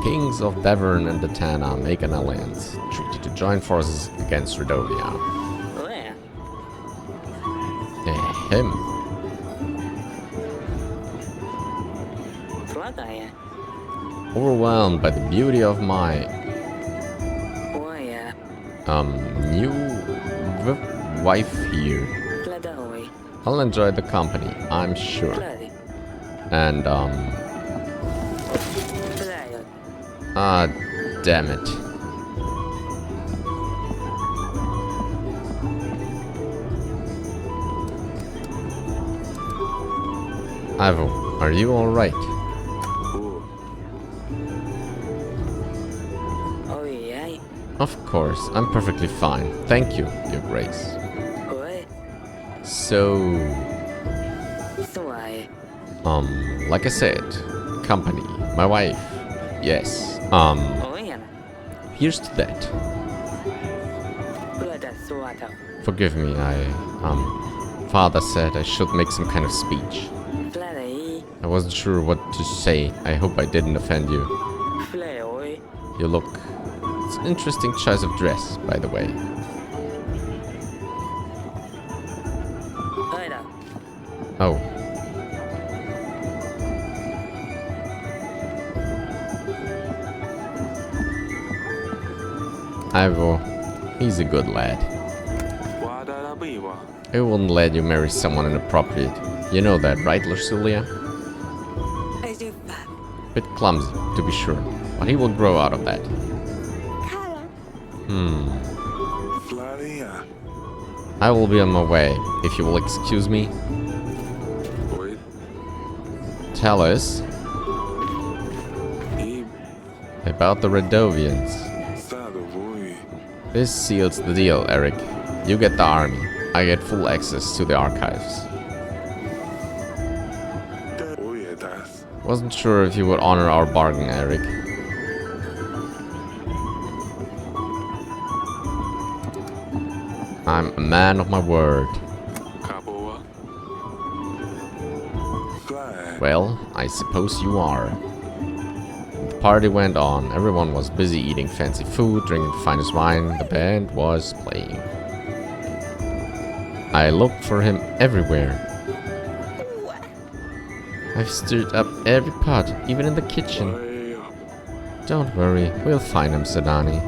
kings of Devon and Datana make an alliance. Treaty to join forces against Redovia. Him. Overwhelmed by the beauty of my new wife here. I'll enjoy the company, I'm sure. And damn it. Ivo, are you alright? Of course, I'm perfectly fine. Thank you, Your Grace. So... like I said, company, my wife, yes. Here's to that. Forgive me, Father said I should make some kind of speech. I wasn't sure what to say. I hope I didn't offend you. You look... It's an interesting choice of dress, by the way. Oh. Ivo, he's a good lad. I wouldn't let you marry someone inappropriate. You know that, right, Lucilia? Bit clumsy, to be sure, but he will grow out of that. I will be on my way, if you will excuse me. Tell us about the Redovians. This seals the deal, Eryk. You get the army, I get full access to the archives. Wasn't sure if you would honor our bargain, Eryk. I'm a man of my word. Well, I suppose you are. The party went on. Everyone was busy eating fancy food, drinking the finest wine. The band was playing. I looked for him everywhere. I've stirred up every pot, even in the kitchen. Don't worry, we'll find him, Sedani.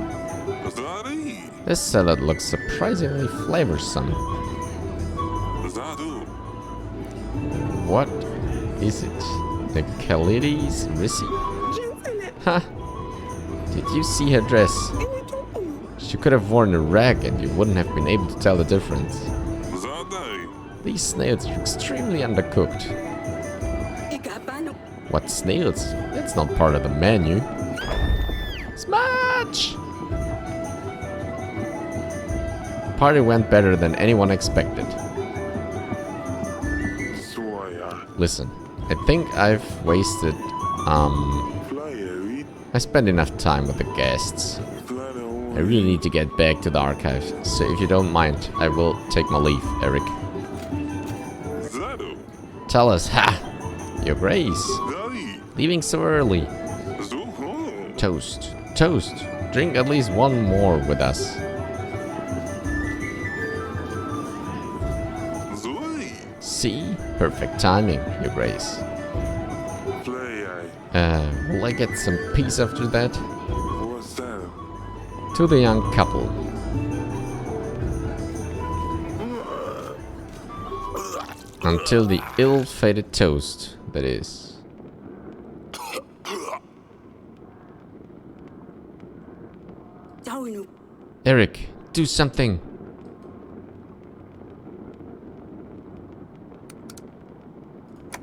This salad looks surprisingly flavorsome. What is it? The Khalidis Rissi? Ha! Did you see her dress? She could have worn a rag and you wouldn't have been able to tell the difference. These snails are extremely undercooked. What snails? That's not part of the menu. Smash! Party went better than anyone expected. Listen, I think I've wasted, I spent enough time with the guests. I really need to get back to the archive, so if you don't mind, I will take my leave, Eryk. Tell us, ha! Your Grace! Leaving so early. Toast, toast. Drink at least one more with us. See? Perfect timing, Your Grace. Will I get some peace after that? To the young couple. Until the ill-fated toast, that is. Eryk, do something!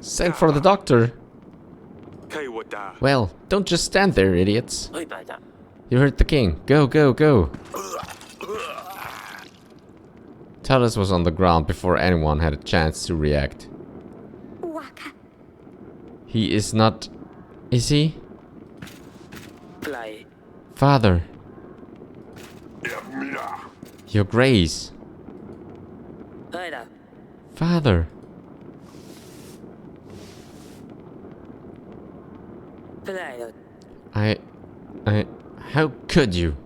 Send for the doctor! Well, don't just stand there, idiots. You heard the king. Go, go, go! Talis was on the ground before anyone had a chance to react. He is not... Is he? Father. Your Grace. Father. How could you?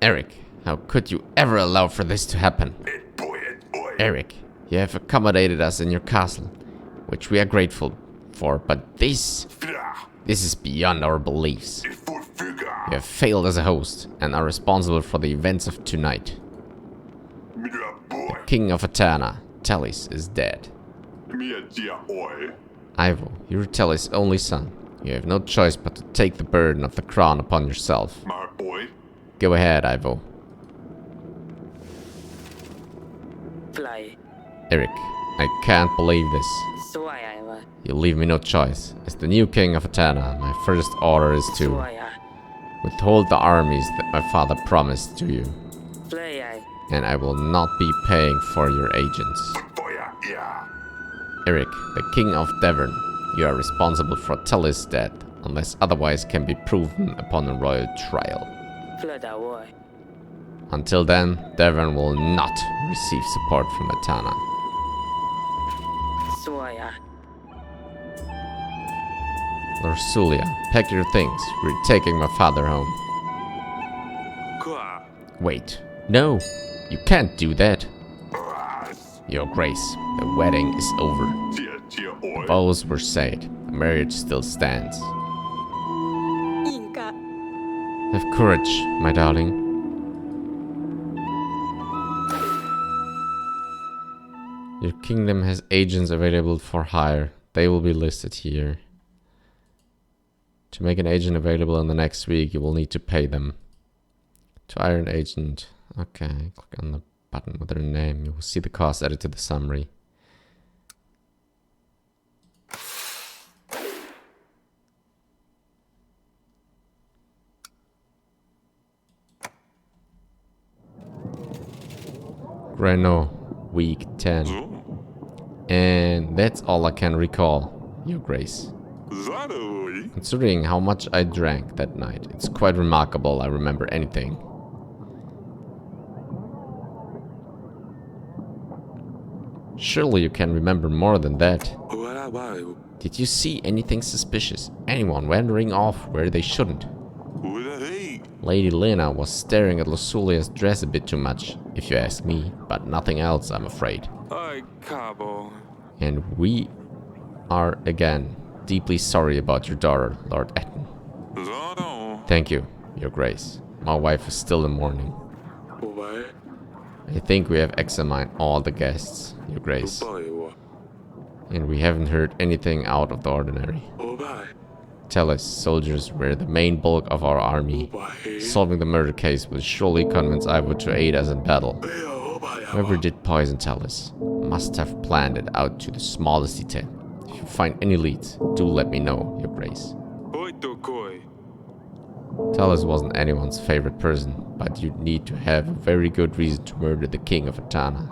Eryk, how could you ever allow for this to happen? Eryk, you have accommodated us in your castle, which we are grateful for, but this is beyond our beliefs. You have failed as a host and are responsible for the events of tonight. The king of Atana, Talis, is dead. Ivo, you're Talis' only son. You have no choice but to take the burden of the crown upon yourself. Go ahead, Ivo. Eryk, I can't believe this. You leave me no choice. As the new king of Atana, my first order is to withhold the armies that my father promised to you. And I will not be paying for your agents. Eryk, the king of Devon, you are responsible for Talis' death, unless otherwise can be proven upon a royal trial. Until then, Devon will not receive support from Atana. Lorsulia, pack your things. We're taking my father home. Wait, no, you can't do that. Your Grace, the wedding is over. The vows were said. The marriage still stands. Have courage, my darling. Your kingdom has agents available for hire. They will be listed here. To make an agent available in the next week, you will need to pay them. To hire an agent. Okay, click on the button with their name. You will see the cost added to the summary. Greno, week 10. And that's all I can recall, Your Grace. Considering how much I drank that night, it's quite remarkable I remember anything. Surely you can remember more than that. Did you see anything suspicious? Anyone wandering off where they shouldn't? Lady Lena was staring at Lorsulia's dress a bit too much, if you ask me, but nothing else, I'm afraid. And we are again deeply sorry about your daughter, Lord Etten. Thank you, Your Grace. My wife is still in mourning. I think we have examined all the guests, Your Grace. And we haven't heard anything out of the ordinary. Talis soldiers were the main bulk of our army. Solving the murder case will surely convince Ivo to aid us in battle. Whoever did poison Talis must have planned it out to the smallest detail. If you find any leads, do let me know, Your Grace. Talis wasn't anyone's favorite person, but you'd need to have a very good reason to murder the king of Atana.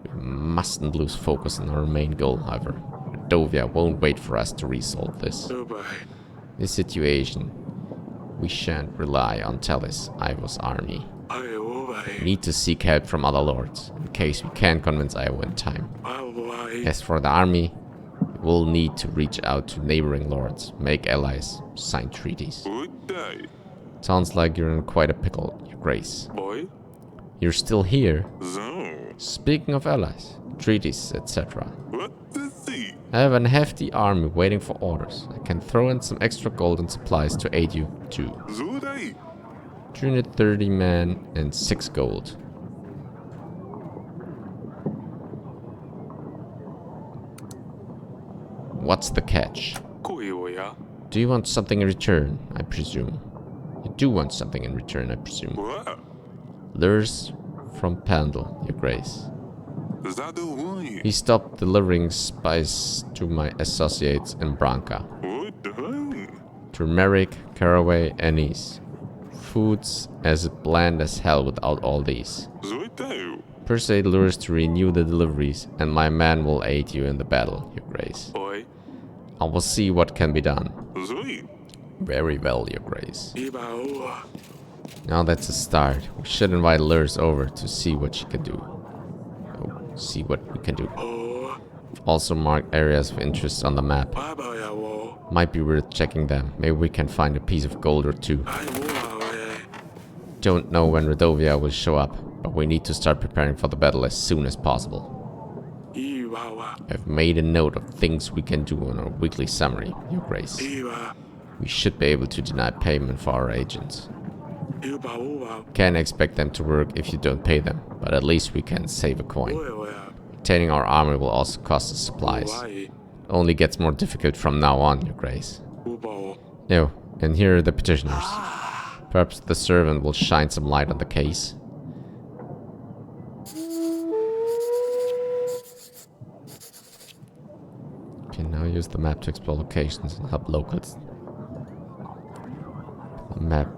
We mustn't lose focus on our main goal, however. Dovia won't wait for us to resolve this. This situation, we shan't rely on Talis, Ivo's army. We need to seek help from other lords, in case we can't convince Ivo in time. As for the army, we'll need to reach out to neighboring lords, make allies, sign treaties. Sounds like you're in quite a pickle, Your Grace. You're still here? Speaking of allies, treaties, etc. I have a hefty army waiting for orders. I can throw in some extra gold and supplies to aid you too. 330 men and 6 gold. What's the catch? Do you want something in return, I presume? You do want something in return, I presume. Lures from Pandal, Your Grace. He stopped delivering spice to my associates in Branca. Turmeric, caraway, anise. Foods as bland as hell without all these. Persuade lures to renew the deliveries, and my man will aid you in the battle, Your Grace. I will see what can be done. Very well, Your Grace. Now that's a start. We should invite Lurs over to see what she can do. See what we can do. Also mark areas of interest on the map. Might be worth checking them. Maybe we can find a piece of gold or two. Don't know when Redovia will show up, but we need to start preparing for the battle as soon as possible. I've made a note of things we can do on our weekly summary, Your Grace. We should be able to deny payment for our agents. Can't expect them to work if you don't pay them, but at least we can save a coin. Maintaining our army will also cost us supplies. It only gets more difficult from now on, Your Grace. Oh, and here are the petitioners. Perhaps the servant will shine some light on the case. Okay, now use the map to explore locations and help locals. The map.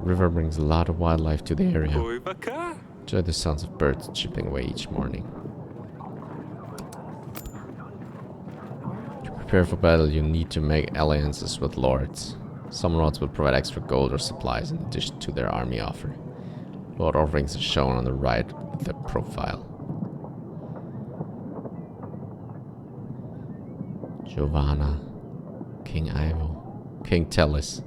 The river brings a lot of wildlife to the area. Enjoy the sounds of birds chipping away each morning. To prepare for battle, you need to make alliances with lords. Some lords will provide extra gold or supplies in addition to their army offer. Lord offerings are shown on the right of the profile. Giovanna, King Ivo, King Tellus.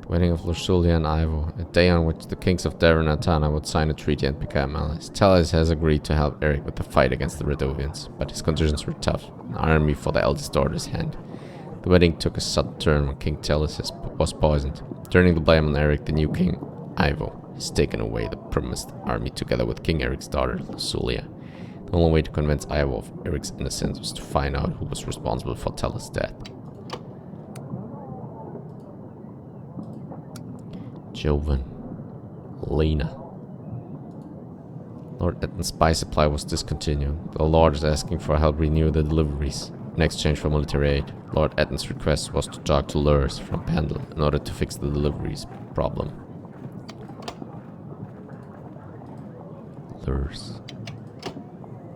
Wedding of Lursulia and Ivo, a day on which the kings of Devon and Tana would sign a treaty and become allies. Tellus has agreed to help Eryk with the fight against the Redovians, but his conditions were tough. An army for the eldest daughter's hand. The wedding took a sudden turn when King Tellus was poisoned. Turning the blame on Eryk, the new king, Ivo, has taken away the promised army together with King Eric's daughter, Lursulia. The only way to convince Ivo of Eric's innocence was to find out who was responsible for Tellus' death. Jovan. Lena. Lord Etton's spy supply was discontinued. The Lord is asking for help renew the deliveries in exchange for military aid. Lord Etton's request was to talk to Lurs from Pendle in order to fix the deliveries problem. Lurs.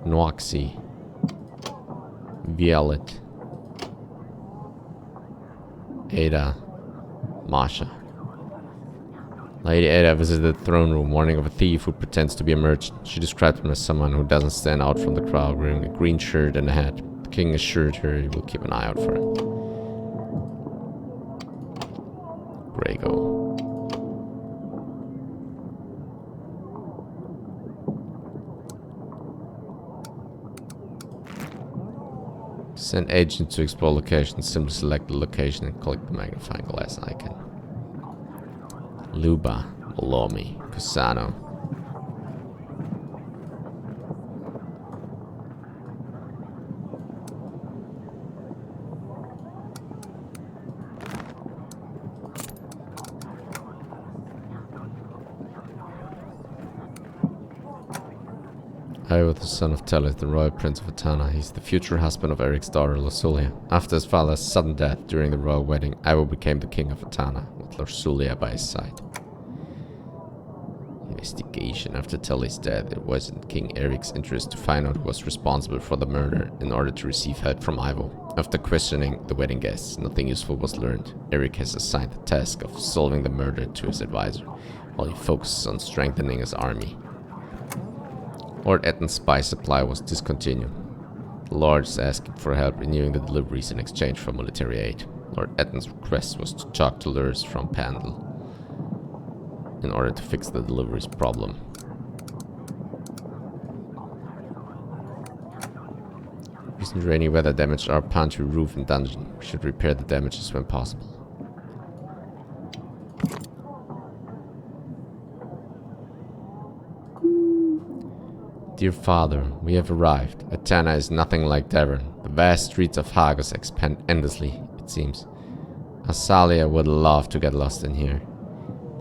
Noxie. Violet. Ada. Masha. Lady Ada visited the throne room, warning of a thief who pretends to be a merchant. She described him as someone who doesn't stand out from the crowd, wearing a green shirt and a hat. The king assured her he will keep an eye out for him. Grego. To send agents to explore locations, simply select the location and click the magnifying glass icon. Luba, Molomi, Cusano. Ivo, the son of Tellus, the royal prince of Atana. He's the future husband of Eric's daughter, Lursulia. After his father's sudden death during the royal wedding, Ivo became the king of Atana, with Lursulia by his side. Investigation. After Tellus' death, it was in King Eric's interest to find out who was responsible for the murder in order to receive help from Ivo. After questioning the wedding guests, nothing useful was learned. Eryk has assigned the task of solving the murder to his advisor, while he focuses on strengthening his army. Lord Etton's spy supply was discontinued. The Lord is asking for help renewing the deliveries in exchange for military aid. Lord Etton's request was to talk to Lurs from Pendle in order to fix the deliveries problem. Recent rainy weather damaged our pantry roof and dungeon. We should repair the damages when possible. Dear Father, we have arrived. Atana is nothing like Devon. The vast streets of Hagos expand endlessly, it seems. Asalia would love to get lost in here.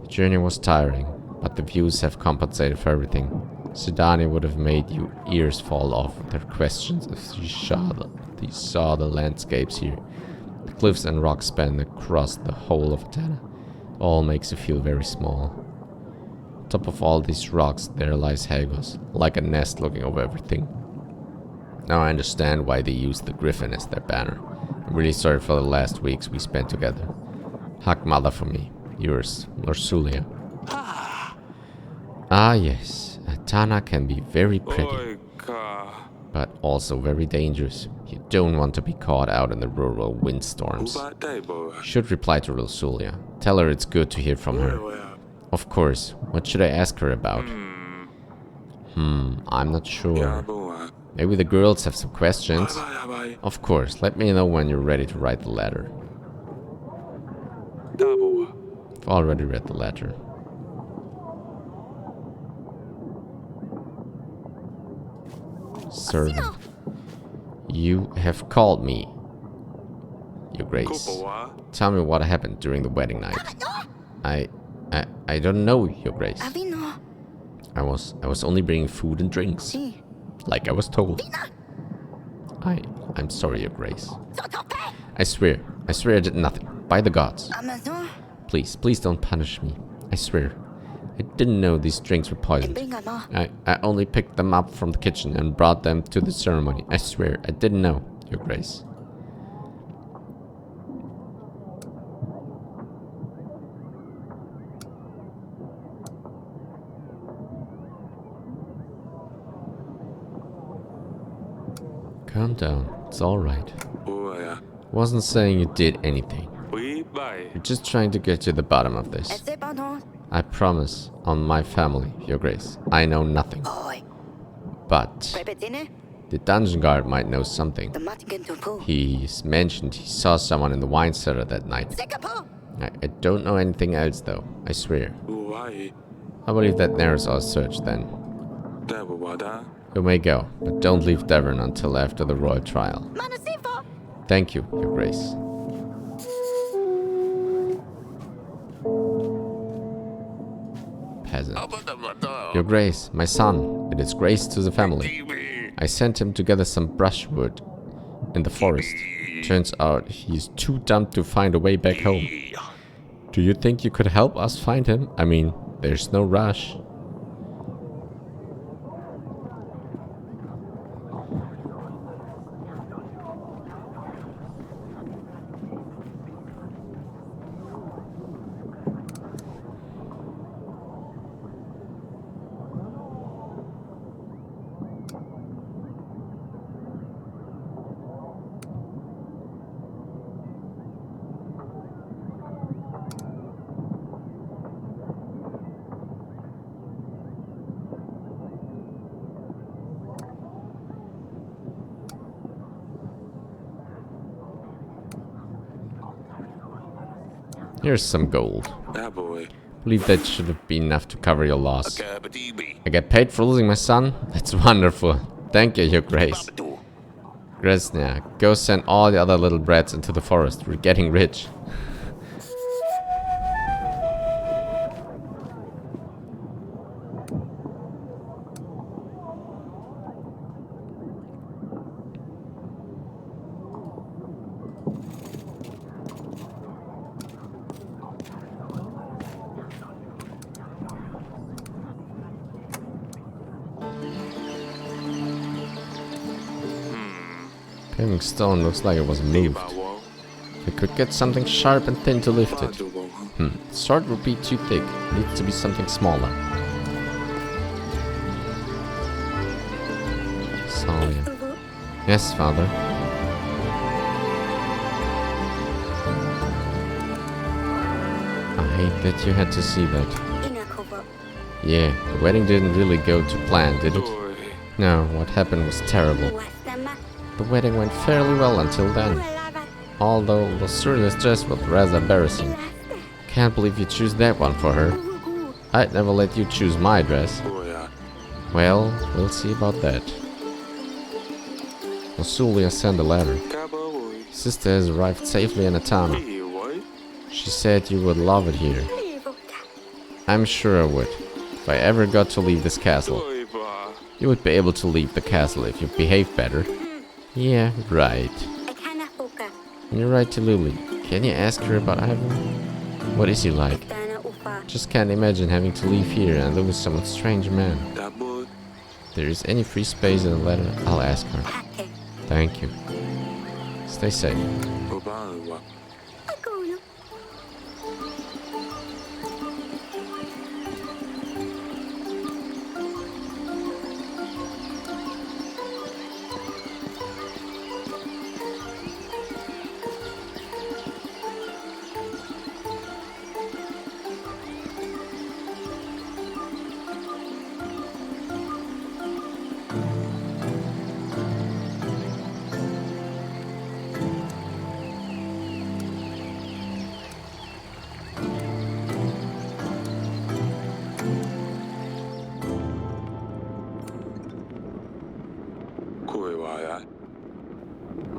The journey was tiring, but the views have compensated for everything. Sidani would have made your ears fall off with her questions if she saw the landscapes here. The cliffs and rocks span across the whole of Atana. It all makes you feel very small. On top of all these rocks, there lies Hagos, like a nest looking over everything. Now I understand why they used the griffin as their banner. I'm really sorry for the last weeks we spent together. Hug mother for me. Yours, Lorsulia. Ah yes, Atana can be very pretty, but also very dangerous. You don't want to be caught out in the rural windstorms. You should reply to Lorsulia. Tell her it's good to hear from her. Of course. What should I ask her about? I'm not sure. Maybe the girls have some questions. Of course, let me know when you're ready to write the letter. I've already read the letter. Servant. You have called me, Your Grace. Tell me what happened during the wedding night. I don't know, Your Grace. I was only bringing food and drinks, like I was told. I'm sorry, Your Grace. I swear I did nothing. By the gods. Please don't punish me. I swear. I didn't know these drinks were poisoned. I only picked them up from the kitchen and brought them to the ceremony. I swear, I didn't know, Your Grace. Calm down. It's alright. Wasn't saying you did anything. You're just trying to get to the bottom of this. I promise on my family, Your Grace. I know nothing. But the dungeon guard might know something. He's mentioned he saw someone in the wine cellar that night. I don't know anything else though, I swear. I believe that narrows our search then. You may go, but don't leave Devon until after the royal trial. Thank you, Your Grace. Peasant. Your Grace, my son, it is grace to the family. I sent him to gather some brushwood in the forest. Turns out he's too dumb to find a way back home. Do you think you could help us find him? I mean, there's no rush. Here's some gold. Believe that should have been enough to cover your loss. I get paid for losing my son? That's wonderful. Thank you, Your Grace. Gresnia, go send all the other little brats into the forest. We're getting rich. Paving stone looks like it was moved. We could get something sharp and thin to lift it. Sword would be too thick. Needs to be something smaller. Salia. Yes, father. I hate that you had to see that. Yeah, the wedding didn't really go to plan, did it? No, what happened was terrible. The wedding went fairly well until then. Although Losuria's dress was rather embarrassing. Can't believe you choose that one for her. I'd never let you choose my dress. Well, we'll see about that. Losulia sent a letter. Sister has arrived safely in Atana. She said you would love it here. I'm sure I would. If I ever got to leave this castle. You would be able to leave the castle if you behaved better. Yeah, right. And you're right to Lily. Can you ask her about Ivan? What is he like? Just can't imagine having to leave here and live with some strange man. there is any free space in the letter, I'll ask her. Thank you. Stay safe.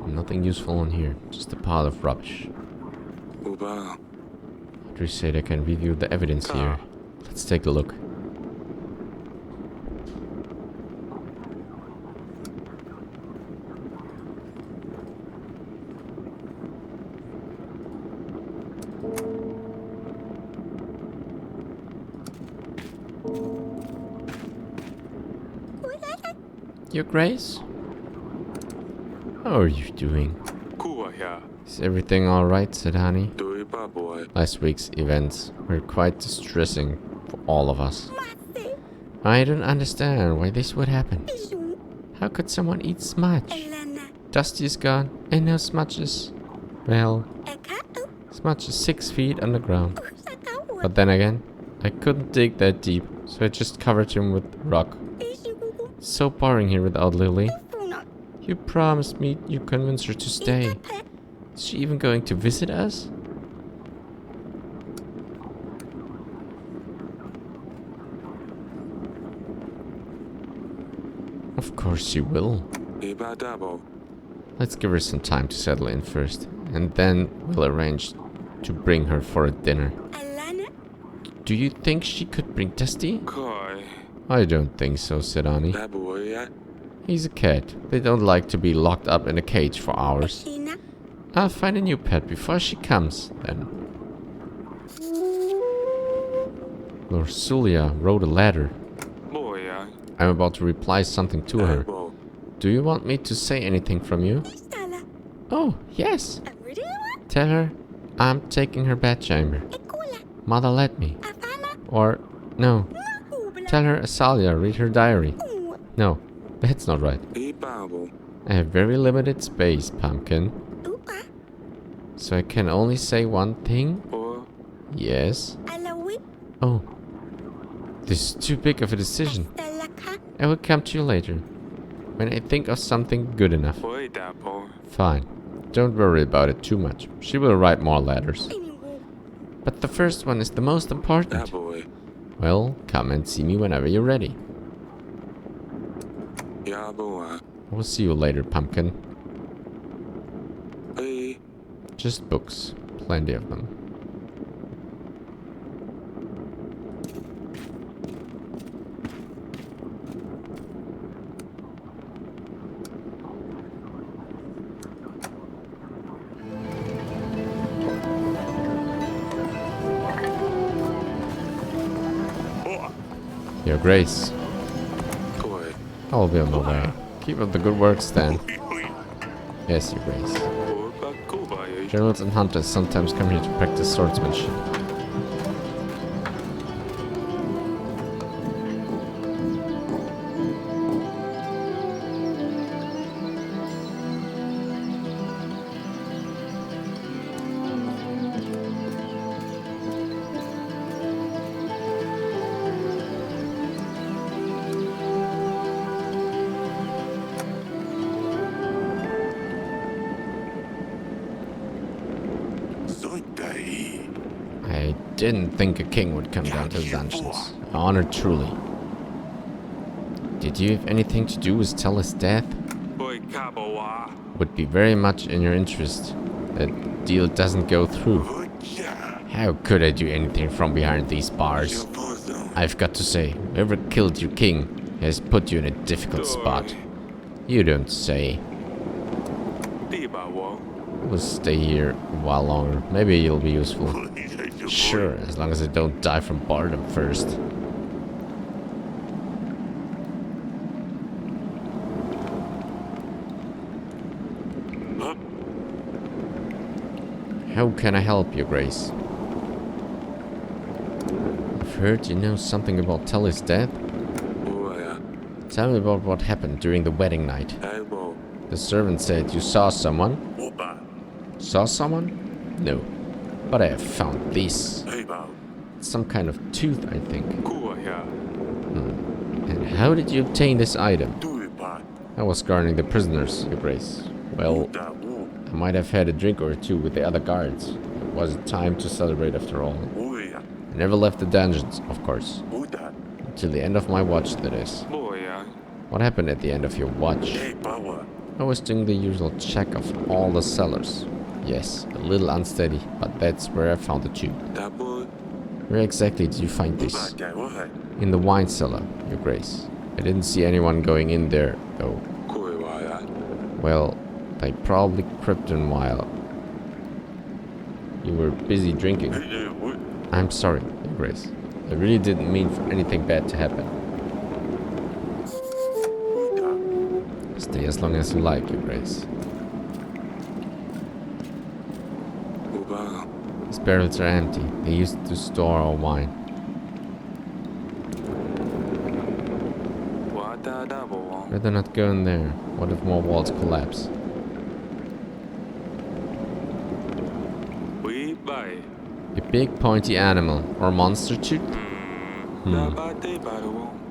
Nothing useful in here, just a pile of rubbish. Audrey said I can review the evidence here. Let's take a look. Your Grace? How are you doing? Is everything alright? Said Honey. Last week's events were quite distressing for all of us. I don't understand why this would happen. How could someone eat Smudge? Dusty is gone and no Smudges. Well, Smudge is 6 feet underground. But then again, I couldn't dig that deep, so I just covered him with rock. It's so boring here without Lily. You promised me you'd convince her to stay. Is she even going to visit us? Of course she will. Let's give her some time to settle in first, and then we'll arrange to bring her for a dinner. Do you think she could bring Dusty? I don't think so, said Annie. He's a cat. They don't like to be locked up in a cage for hours. I'll find a new pet before she comes, then. Lorsulia wrote a letter. I'm about to reply something to her. Do you want me to say anything from you? Oh, yes. Tell her I'm taking her bedchamber. Mother let me. Or, no. Tell her Asalia read her diary. No, that's not right. I have very limited space, Pumpkin. So I can only say one thing? Yes. Oh. This is too big of a decision. I will come to you later, when I think of something good enough. Fine. Don't worry about it too much. She will write more letters. But the first one is the most important. Well, come and see me whenever you're ready. I will see you later, Pumpkin. Just books. Plenty of them. Your Grace. I will be on my way. Keep up the good work, Stan. Yes, Your Grace. Generals and hunters sometimes come here to practice swordsmanship. I didn't think a king would come down to the dungeons. Honored truly. Did you have anything to do with Tella's death? Would be very much in your interest. That deal doesn't go through. How could I do anything from behind these bars? I've got to say, whoever killed your king has put you in a difficult spot. You don't say. We'll stay here a while longer. Maybe you'll be useful. Sure, as long as I don't die from boredom first. How can I help you, Grace? I've heard you know something about Telly's death. Tell me about what happened during the wedding night. The servant said you saw someone. Saw someone? No. But I have found this. Some kind of tooth, I think. And how did you obtain this item? I was guarding the prisoners, Your Grace. Well, I might have had a drink or two with the other guards. It was time to celebrate after all. I never left the dungeons, of course. Until the end of my watch, that is. What happened at the end of your watch? I was doing the usual check of all the cellars. Yes, a little unsteady, but that's where I found the tube. Where exactly did you find this? In the wine cellar, Your Grace. I didn't see anyone going in there, though. Well, they probably crept in while you were busy drinking. I'm sorry, Your Grace. I really didn't mean for anything bad to happen. Stay as long as you like, Your Grace. These barrels are empty. They used to store our wine. Better not go in there. What if more walls collapse? A big pointy animal or monster tooth?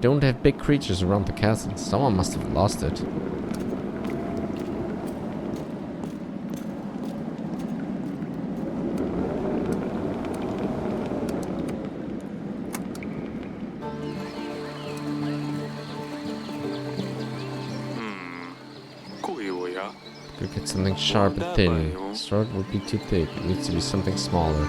Don't have big creatures around the castle. Someone must have lost it. Could get something sharp and thin. Sword would be too thick. It needs to be something smaller.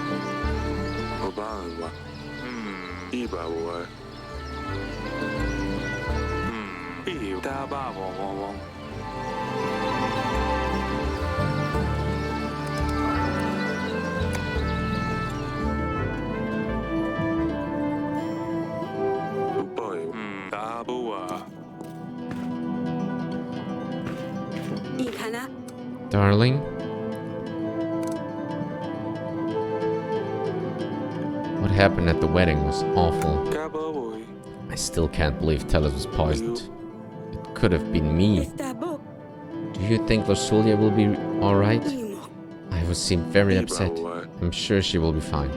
Darling? What happened at the wedding was awful. I still can't believe Tellus was poisoned. It could have been me. Do you think Losulia will be alright? I seem very upset. I'm sure she will be fine.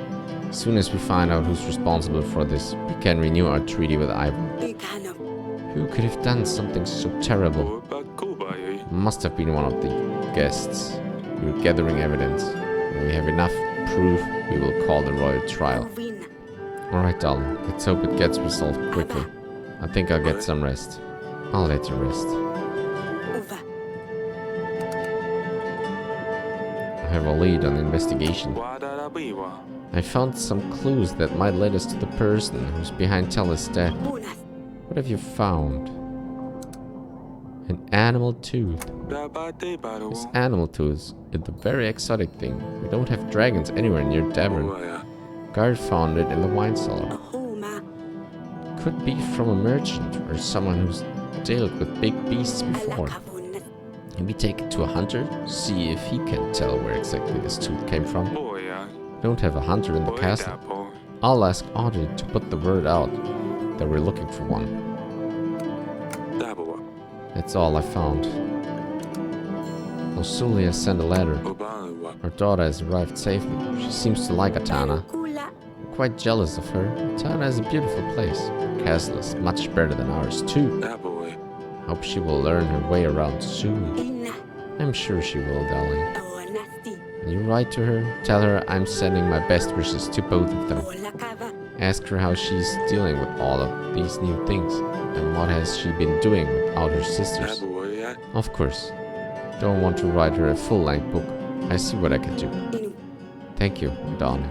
As soon as we find out who's responsible for this, we can renew our treaty with Ivor. Who could have done something so terrible? Must have been one of the guests. We're gathering evidence. When we have enough proof, we will call the royal trial. Alright, darling. Let's hope it gets resolved quickly. I think I'll get some rest. I'll let you rest. I have a lead on the investigation. I found some clues that might lead us to the person who's behind Tellis' death. What have you found? An animal tooth. This animal tooth is a very exotic thing. We don't have dragons anywhere near Davern. Guard found it in the wine cellar. Could be from a merchant or someone who's dealt with big beasts before. Maybe take it to a hunter, see if he can tell where exactly this tooth came from. We don't have a hunter in the castle. I'll ask Audrey to put the word out that we're looking for one. That's all I found. Losulia sent a letter. Her daughter has arrived safely. She seems to like Atana. I'm quite jealous of her. Atana is a beautiful place. Her castle is much better than ours too. Hope she will learn her way around soon. I'm sure she will, darling. When you write to her, tell her I'm sending my best wishes to both of them. Ask her how she's dealing with all of these new things. And what has she been doing without her sisters? Of course. Don't want to write her a full-length book. I see what I can do. Thank you, darling.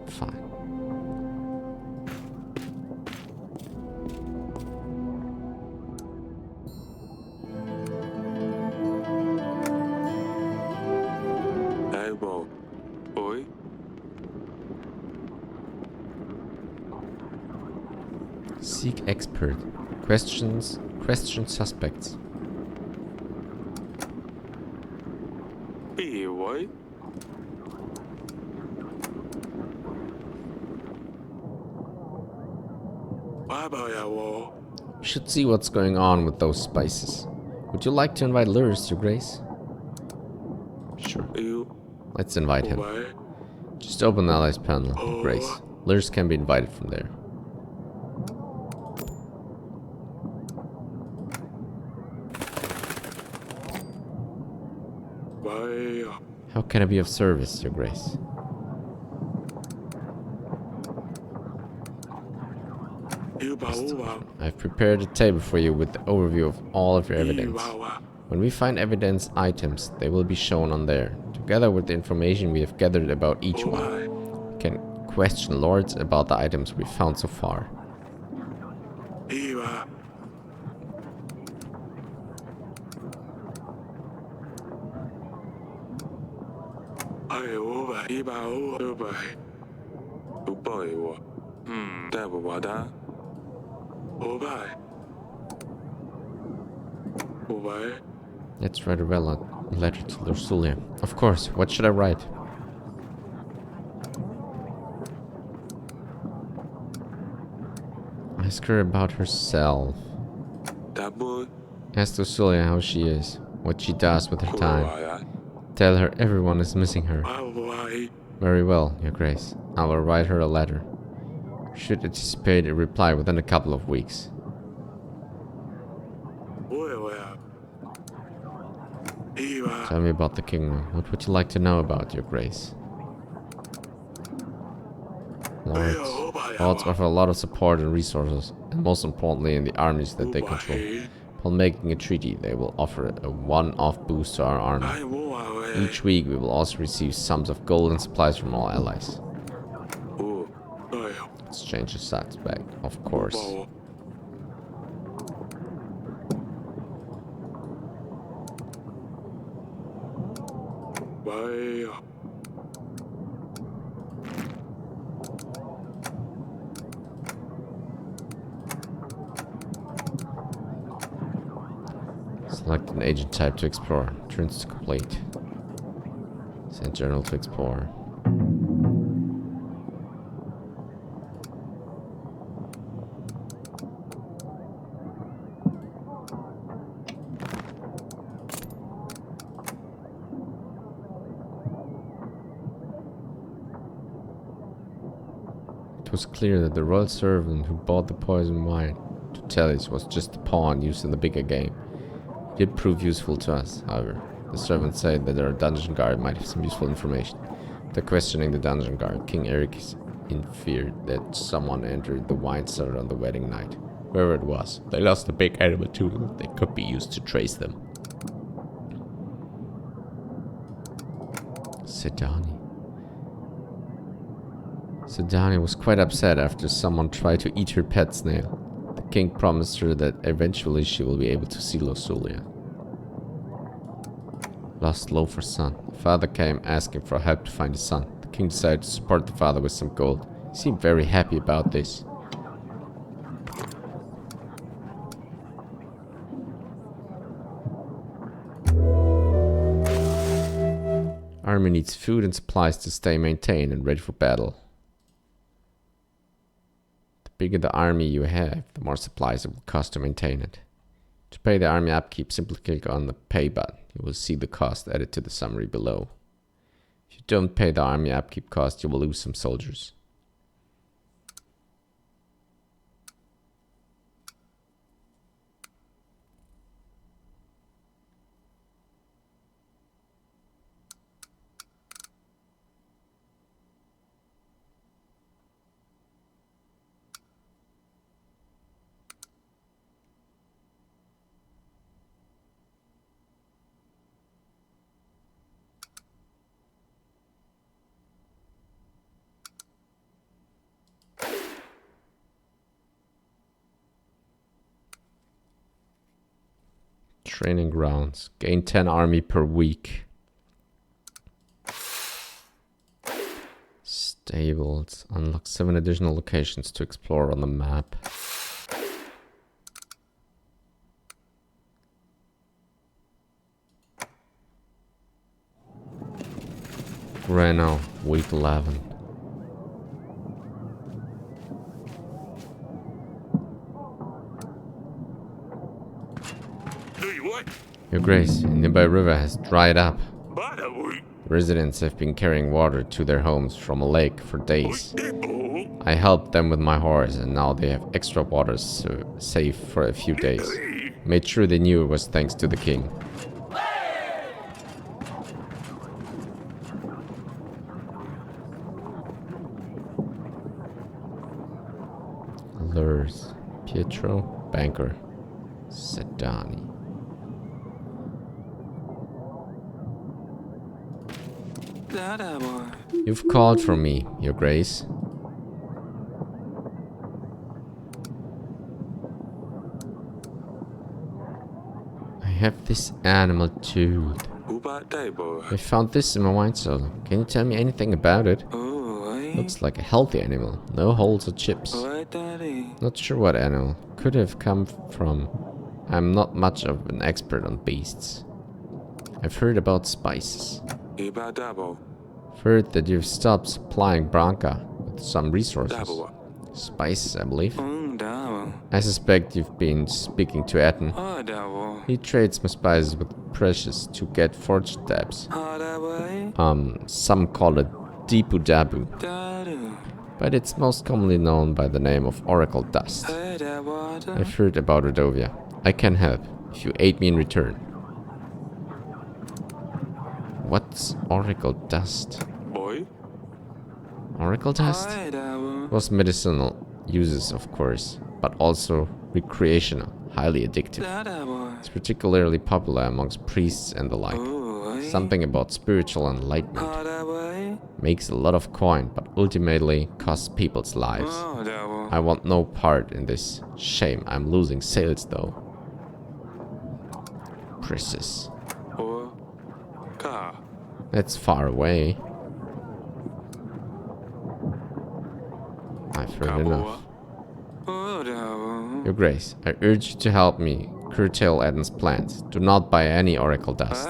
Fine. Seek expert. Question suspects. We should see what's going on with those spices. Would you like to invite Lurs, Your Grace? Sure. Let's invite him. Just open the allies panel, Your Grace. Lurs can be invited from there. How can I be of service, Your Grace? I've prepared a table for you with the overview of all of your evidence. When we find evidence items, they will be shown on there, together with the information we have gathered about each one. We can question lords about the items we found so far. Let's write a letter to Lursulia. Of course, what should I write? Ask her about herself. Ask Lursulia how she is, what she does with her time. Tell her everyone is missing her. Very well, Your Grace. I will write her a letter. Should anticipate a reply within a couple of weeks. Tell me about the kingdom. What would you like to know about, Your Grace? Lords offer a lot of support and resources, and most importantly in the armies that they control. Upon making a treaty, they will offer a one-off boost to our army. Each week we will also receive sums of gold and supplies from all allies. Exchange the stats back, of course. Select an agent type to explore. Turns to complete. Send journal to explore. It was clear that the royal servant who bought the poison wine to Tellis was just a pawn used in the bigger game. It did prove useful to us, however. The servant said that our dungeon guard might have some useful information. After questioning the dungeon guard, King Eryks feared that someone entered the wine cellar on the wedding night. Wherever it was, they lost a big animal tool that could be used to trace them. Sedani was quite upset after someone tried to eat her pet snail. The king promised her that eventually she will be able to see Lursulia. Lost Loafer's son. The father came asking for help to find his son. The king decided to support the father with some gold. He seemed very happy about this. Army needs food and supplies to stay maintained and ready for battle. The bigger the army you have, the more supplies it will cost to maintain it. To pay the army upkeep, simply click on the pay button. You will see the cost added to the summary below. If you don't pay the army upkeep cost, you will lose some soldiers. Training grounds. Gain 10 army per week. Stables. Unlock 7 additional locations to explore on the map. Reno, week 11. Your Grace, a nearby river has dried up. Residents have been carrying water to their homes from a lake for days. I helped them with my horse and now they have extra water safe for a few days. Made sure they knew it was thanks to the king. Lures. Pietro, banker. Sedani. You've called for me, Your Grace. I have this animal tooth. I found this in my wine cellar. Can you tell me anything about it? Looks like a healthy animal. No holes or chips. Not sure what animal. Could have come from. I'm not much of an expert on beasts. I've heard about spices. Heard that you've stopped supplying Branca with some resources. Spices, I believe. I suspect you've been speaking to Etten. He trades my spices with precious to get fortune tabs. Some call it Deepu Dabu, but it's most commonly known by the name of Oracle Dust. I've heard about Redovia. I can help, if you aid me in return. What's Oracle Dust? Oracle Dust? Was medicinal uses, of course, but also recreational, highly addictive. It's particularly popular amongst priests and the like. Something about spiritual enlightenment. Makes a lot of coin, but ultimately costs people's lives. I want no part in this. Shame, I'm losing sales though. Precious. That's far away. I've heard enough. Your Grace, I urge you to help me curtail Etten's plans. Do not buy any Oracle Dust.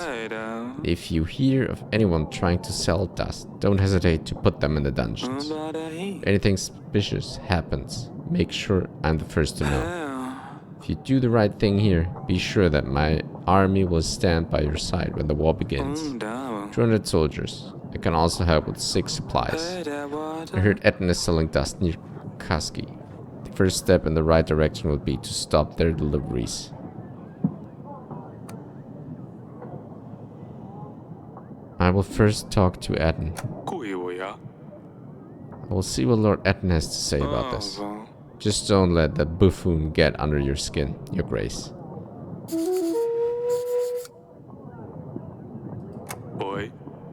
If you hear of anyone trying to sell dust, don't hesitate to put them in the dungeons. If anything suspicious happens, make sure I'm the first to know. If you do the right thing here, be sure that my army will stand by your side when the war begins. 200 soldiers. I can also help with 6 supplies. I heard Etten is selling dust near Kaski. The first step in the right direction would be to stop their deliveries. I will first talk to Etten. I will see what Lord Etten has to say about this. Just don't let the buffoon get under your skin, Your Grace.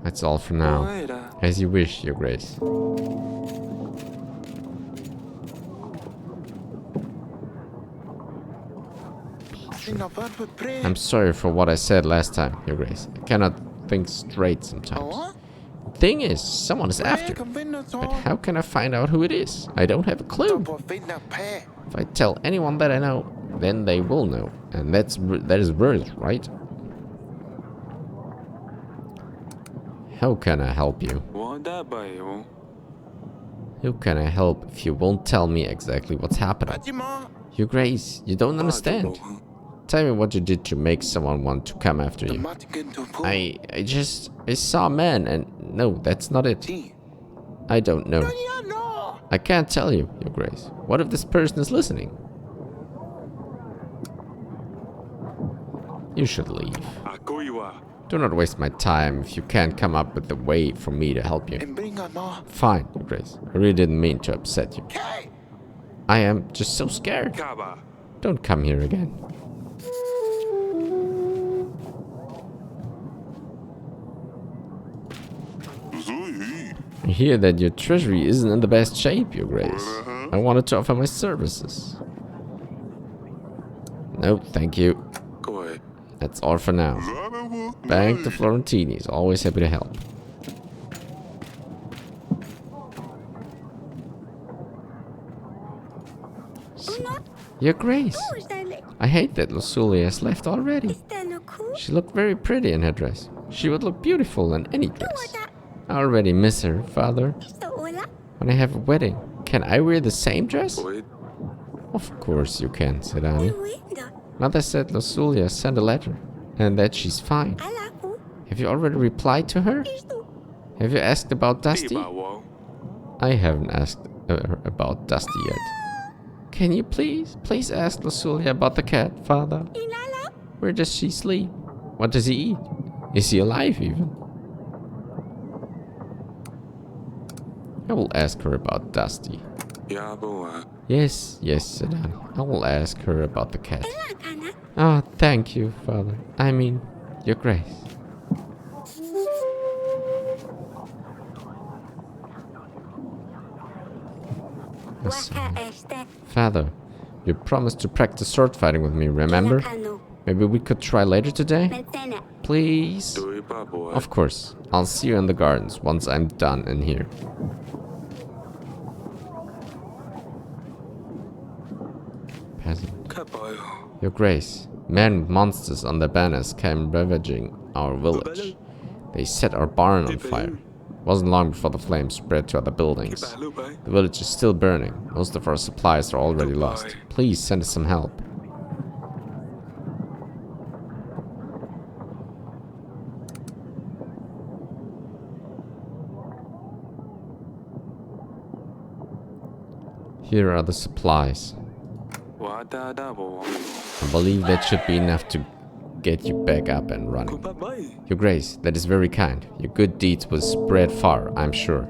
That's all for now. As you wish, Your Grace. I'm sorry for what I said last time, Your Grace. I cannot think straight sometimes. The thing is, someone is after. But how can I find out who it is? I don't have a clue. If I tell anyone that I know, then they will know. And that is worse, right? How can I help you? How can I help if you won't tell me exactly what's happening? Your Grace, you don't understand. Tell me what you did to make someone want to come after you. I saw a man and... No, that's not it. I don't know. I can't tell you, Your Grace. What if this person is listening? You should leave. Do not waste my time if you can't come up with a way for me to help you. Fine, Your Grace. I really didn't mean to upset you. I am just so scared. Don't come here again. I hear that your treasury isn't in the best shape, Your Grace. I wanted to offer my services. No, thank you. That's all for now. Bank the Florentini is always happy to help. Your Grace, I hate that Lusulia has left already. She looked very pretty in her dress. She would look beautiful in any dress. I already miss her, Father. When I have a wedding, can I wear the same dress? Of course you can, said Annie. Mother said Losulia sent a letter, and that she's fine. Have you already replied to her? Have you asked about Dusty? I haven't asked her about Dusty yet. Can you please ask Losulia about the cat, Father? Where does she sleep? What does he eat? Is he alive even? I will ask her about Dusty. Yes, said Annie. I will ask her about the cat. Ah, thank you, Father. I mean, Your Grace. Father, you promised to practice sword fighting with me, remember? Maybe we could try later today? Please? Of course. I'll see you in the gardens once I'm done in here. Peasant. Your Grace, men with monsters on their banners came ravaging our village. They set our barn on fire. It wasn't long before the flames spread to other buildings. The village is still burning. Most of our supplies are already lost. Please send us some help. Here are the supplies. I believe that should be enough to get you back up and running. Your Grace, that is very kind. Your good deeds will spread far, I'm sure.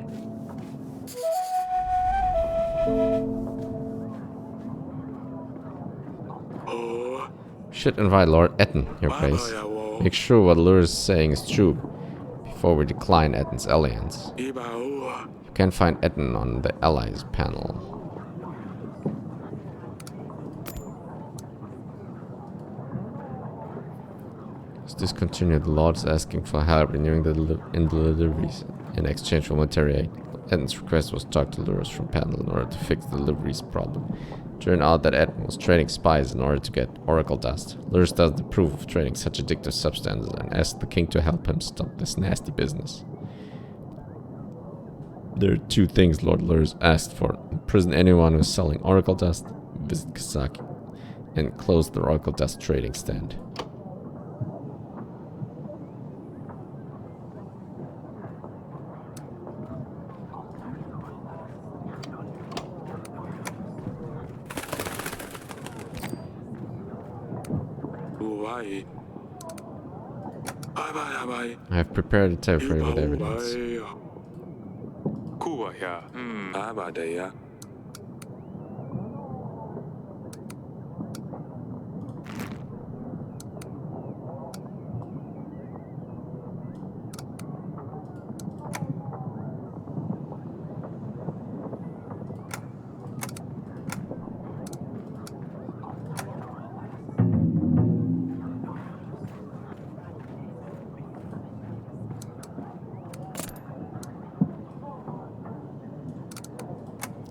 Should invite Lord Etten, Your Grace. Make sure what Lur is saying is true before we decline Etten's alliance. You can find Etten on the allies panel. Discontinued. The Lord is asking for help renewing the deliveries in exchange for military aid. Etten's request was to talk to Lurus from panel in order to fix the deliveries problem. Turned out that Etten was trading spies in order to get oracle dust. Lurus doesn't approve of trading such addictive substances and asked the king to help him stop this nasty business. There are two things Lord Lurus asked for: imprison anyone who is selling oracle dust, visit Kasaki, and close the oracle dust trading stand. I have prepared a tape for you with evidence.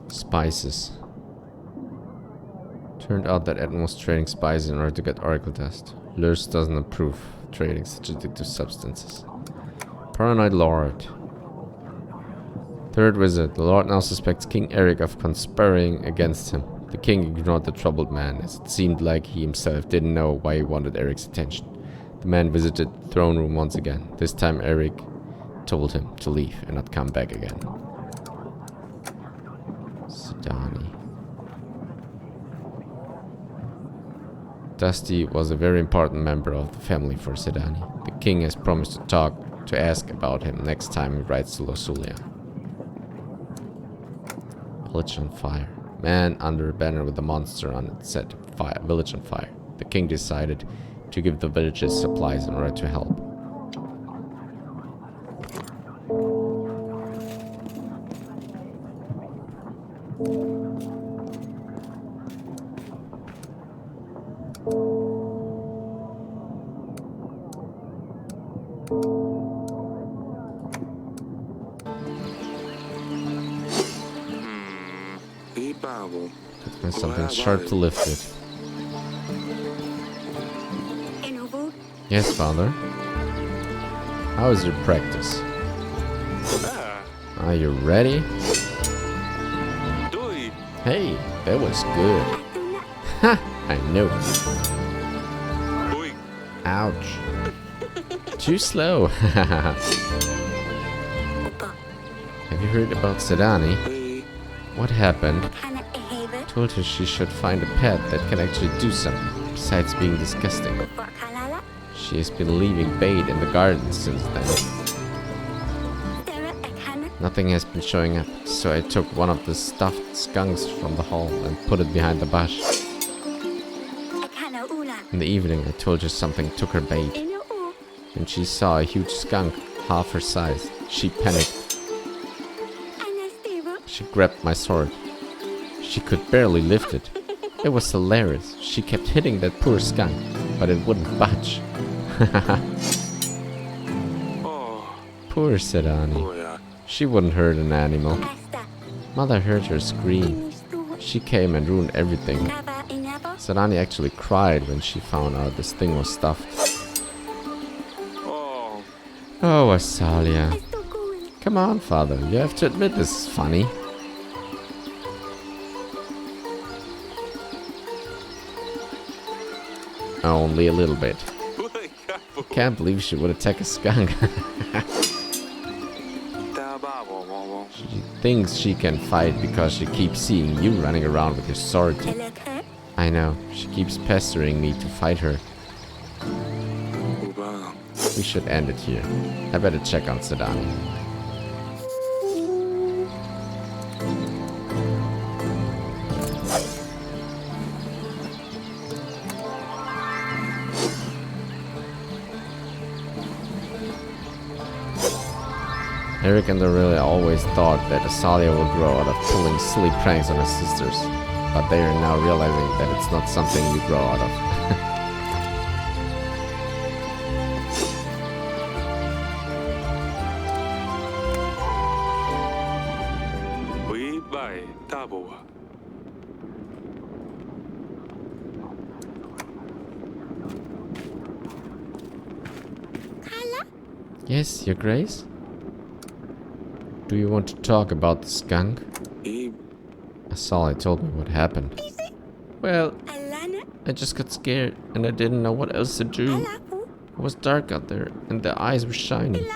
Spices. Turned out that Etten was trading spices in order to get oracle dust. Lurus doesn't approve of trading such addictive substances. Paranoid Lord. Third wizard. The Lord now suspects King Eryk of conspiring against him. The king ignored the troubled man, as it seemed like he himself didn't know why he wanted Eric's attention. The man visited the throne room once again. This time Eryk told him to leave and not come back again. Sidani. Dusty was a very important member of the family for Sidani. The king has promised to ask about him next time he writes to Losulia. Village on fire. Man under a banner with a monster on it set fire. Village on fire. The king decided to give the villagers supplies in order to help. There's something sharp to lift it. Yes, father. How is your practice? Are you ready? Hey, that was good. Ha! I know. Ouch. Too slow. Have you heard about Sedani? What happened? Told her she should find a pet that can actually do something, besides being disgusting. She has been leaving bait in the garden since then. Nothing has been showing up, so I took one of the stuffed skunks from the hall and put it behind the bush. In the evening, I told her something took her bait. When she saw a huge skunk, half her size, she panicked. She grabbed my sword. She could barely lift it. It was hilarious. She kept hitting that poor skunk, but it wouldn't budge. Poor Sedani. She wouldn't hurt an animal. Mother heard her scream. She came and ruined everything. Sedani actually cried when she found out this thing was stuffed. Oh, Asalia. Come on, father. You have to admit this is funny. Only a little bit. Can't believe she would attack a skunk. She thinks she can fight because she keeps seeing you running around with your sword. I know. She keeps pestering me to fight her. We should end it here. I better check on Sedani. Eryk and Aurelia always thought that Asalia will grow out of pulling silly pranks on her sisters, but they are now realizing that it's not something you grow out of. Yes, Your Grace? Do you want to talk about the skunk? Asalia told me what happened. Well, I just got scared and I didn't know what else to do. It was dark out there and the eyes were shiny.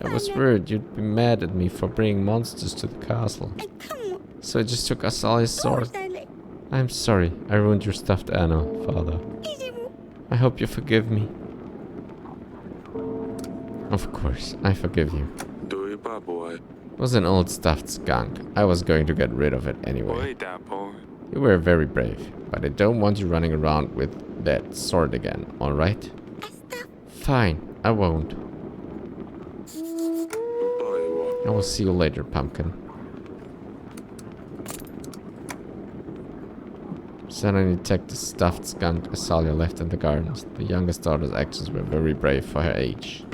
I was worried you'd be mad at me for bringing monsters to the castle. So I just took Asalia's sword. I'm sorry I ruined your stuffed animal, father. I hope you forgive me. Of course, I forgive you. It was an old stuffed skunk. I was going to get rid of it anyway. You were very brave, but I don't want you running around with that sword again, alright? Fine, I won't. I will see you later, Pumpkin. Suddenly attacked the stuffed skunk Asalia left in the gardens. The youngest daughter's actions were very brave for her age.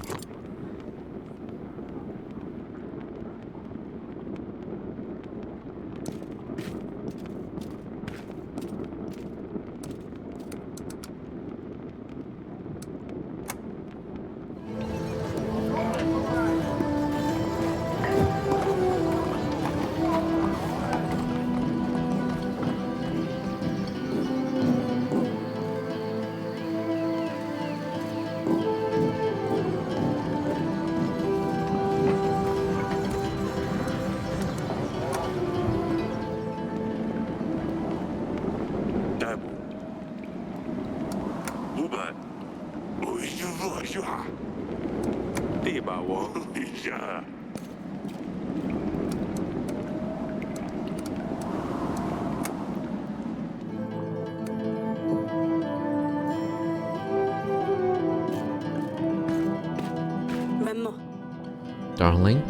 Darling?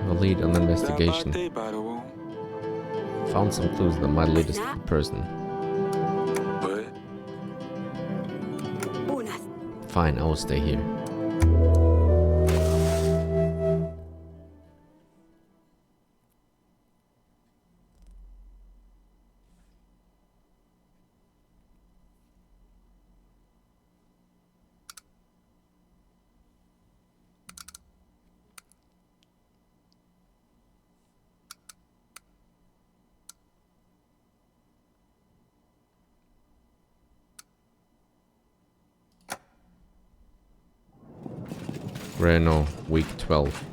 The lead on the investigation. Found some clues that might lead us to the person. Fine, I will stay here. Reno, week 12.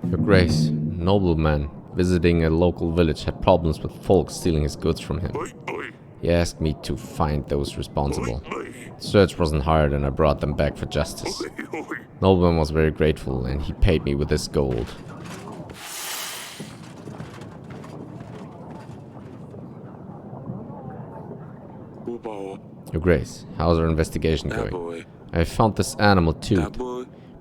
Your Grace, nobleman visiting a local village had problems with folks stealing his goods from him. He asked me to find those responsible. The search wasn't hard and I brought them back for justice. Nobleman was very grateful and he paid me with his gold. Your Grace, how's our investigation going? I found this animal tooth,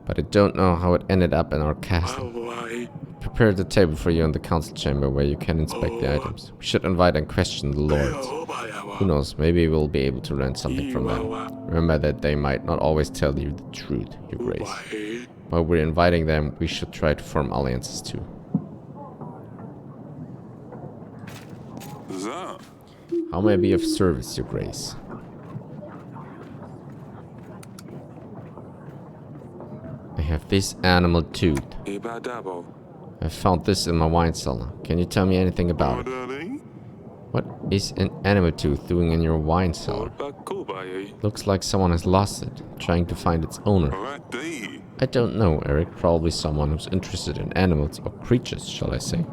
but I don't know how it ended up in our castle. I prepared the table for you in the council chamber where you can inspect the items. We should invite and question the lords. Who knows, maybe we'll be able to learn something from them. Remember that they might not always tell you the truth, Your Grace. While we're inviting them, we should try to form alliances too. How may I be of service, Your Grace? I have this animal tooth. I found this in my wine cellar. Can you tell me anything about it? What is an animal tooth doing in your wine cellar? Looks like someone has lost it, trying to find its owner. I don't know, Eryk. Probably someone who's interested in animals or creatures, shall I say.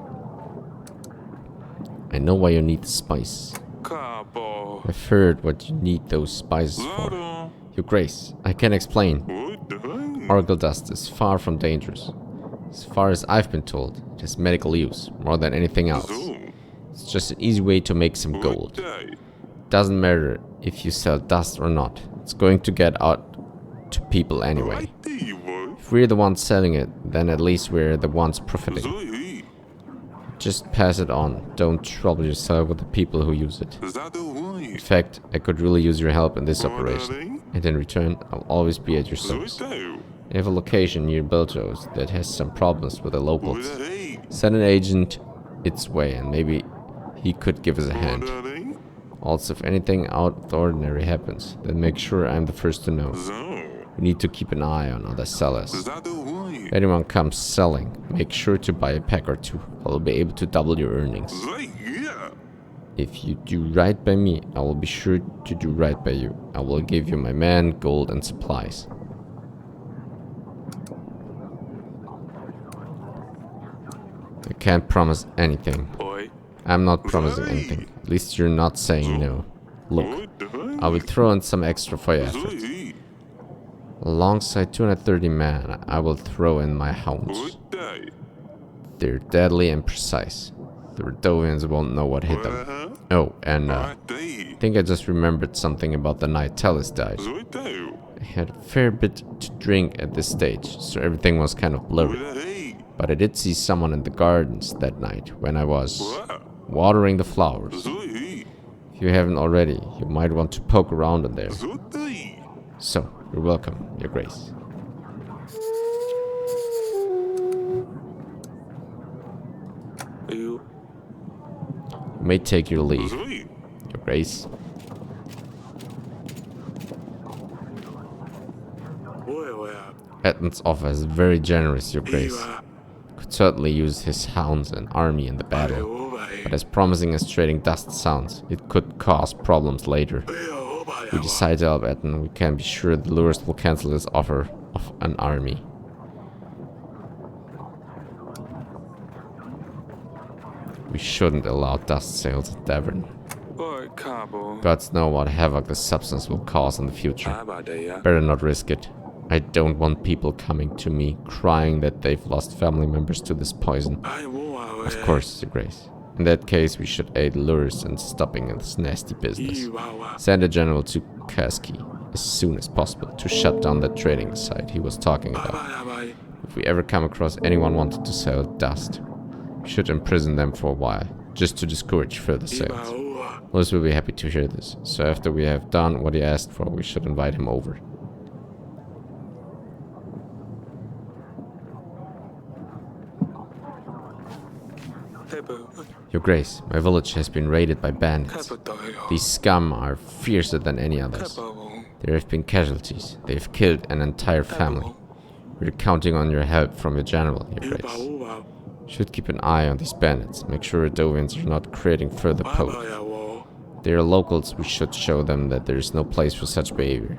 I know why you need the spice. I've heard what you need those spices for. Your Grace, I can explain. Oracle dust is far from dangerous. As far as I've been told, it has medical use, more than anything else. It's just an easy way to make some gold. It doesn't matter if you sell dust or not. It's going to get out to people anyway. If we're the ones selling it, then at least we're the ones profiting. Just pass it on. Don't trouble yourself with the people who use it. In fact, I could really use your help in this operation. And in return, I'll always be at your service. I have a location near Beltos that has some problems with the locals. Send an agent its way and maybe he could give us a hand. Also, if anything out of the ordinary happens, then make sure I'm the first to know. We need to keep an eye on other sellers. If anyone comes selling, make sure to buy a pack or two. I'll be able to double your earnings. If you do right by me, I will be sure to do right by you. I will give you my man, gold, and supplies. I can't promise anything. I'm not promising anything. At least you're not saying no. Look, I will throw in some extra for your efforts. Alongside 230 men, I will throw in my hounds. They're deadly and precise. The Redovians won't know what hit them. Oh, and I think I just remembered something about the night Talis died. I had a fair bit to drink at this stage, so everything was kind of blurry. But I did see someone in the gardens that night when I was watering the flowers. If you haven't already, you might want to poke around in there. So, you're welcome, Your Grace. You may take your leave, Your Grace. Etton's offer is very generous, Your Grace. Could certainly use his hounds and army in the battle, but as promising as trading dust sounds, it could cause problems later. If we decide to help Etton, we can be sure the lures will cancel his offer of an army. We shouldn't allow dust sales at Davern. Gods know what havoc the substance will cause in the future. Better not risk it. I don't want people coming to me crying that they've lost family members to this poison. Of course, Your Grace. In that case, we should aid lures in stopping this nasty business. Send a general to Kaski as soon as possible to shut down that trading site he was talking about. If we ever come across anyone wanting to sell dust, we should imprison them for a while, just to discourage further sales. Lewis will be happy to hear this, so after we have done what he asked for, we should invite him over. Your Grace, my village has been raided by bandits. These scum are fiercer than any others. There have been casualties. They have killed an entire family. We're counting on your help from your general, Your Grace. Should keep an eye on these bandits. Make sure Edovians are not creating further poach. They are locals. We should show them that there is no place for such behavior.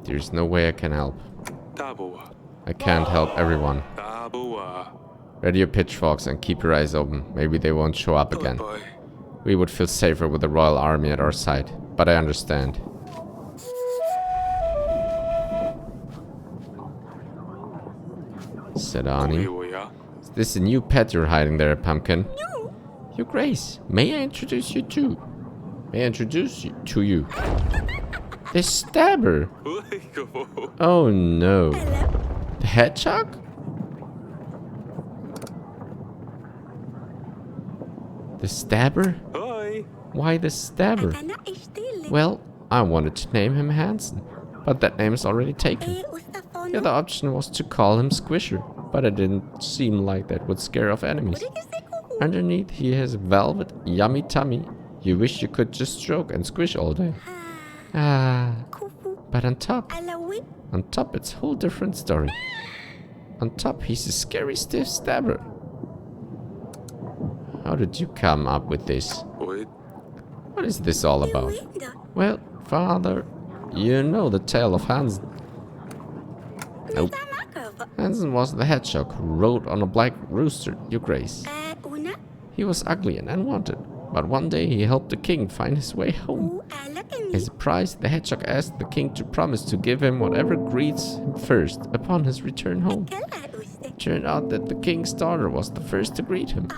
There's no way I can help. I can't help everyone. Ready your pitchforks and keep your eyes open. Maybe they won't show up again. We would feel safer with the royal army at our side, but I understand. Sedani. Is this a new pet you're hiding there, Pumpkin? Your Grace, may I introduce you to? May I introduce you to you? The stabber. Oh no. The hedgehog? The stabber? Why the stabber? Well, I wanted to name him Hansen, but that name is already taken. The other option was to call him Squisher, but it didn't seem like that would scare off enemies. Underneath he has velvet, yummy tummy. You wish you could just stroke and squish all day. Ah, but on top it's a whole different story. On top he's a scary stiff stabber. How did you come up with this? What is this all about? Well, Father, you know the tale of Hansen. Nope. Hansen was the hedgehog who rode on a black rooster, Your Grace. He was ugly and unwanted, but one day he helped the king find his way home. As a prize, the hedgehog asked the king to promise to give him whatever greets him first upon his return home. It turned out that the king's daughter was the first to greet him.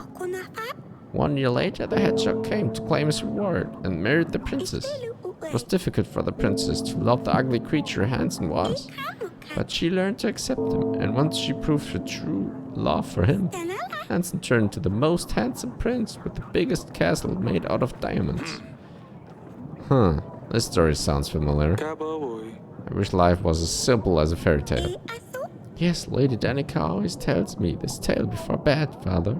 1 year later, the hedgehog came to claim his reward and married the princess. It was difficult for the princess to love the ugly creature Hansen was, but she learned to accept him, and once she proved her true love for him, Hansen turned into the most handsome prince with the biggest castle made out of diamonds. Huh, this story sounds familiar. I wish life was as simple as a fairy tale. Yes, Lady Danica always tells me this tale before bed, Father.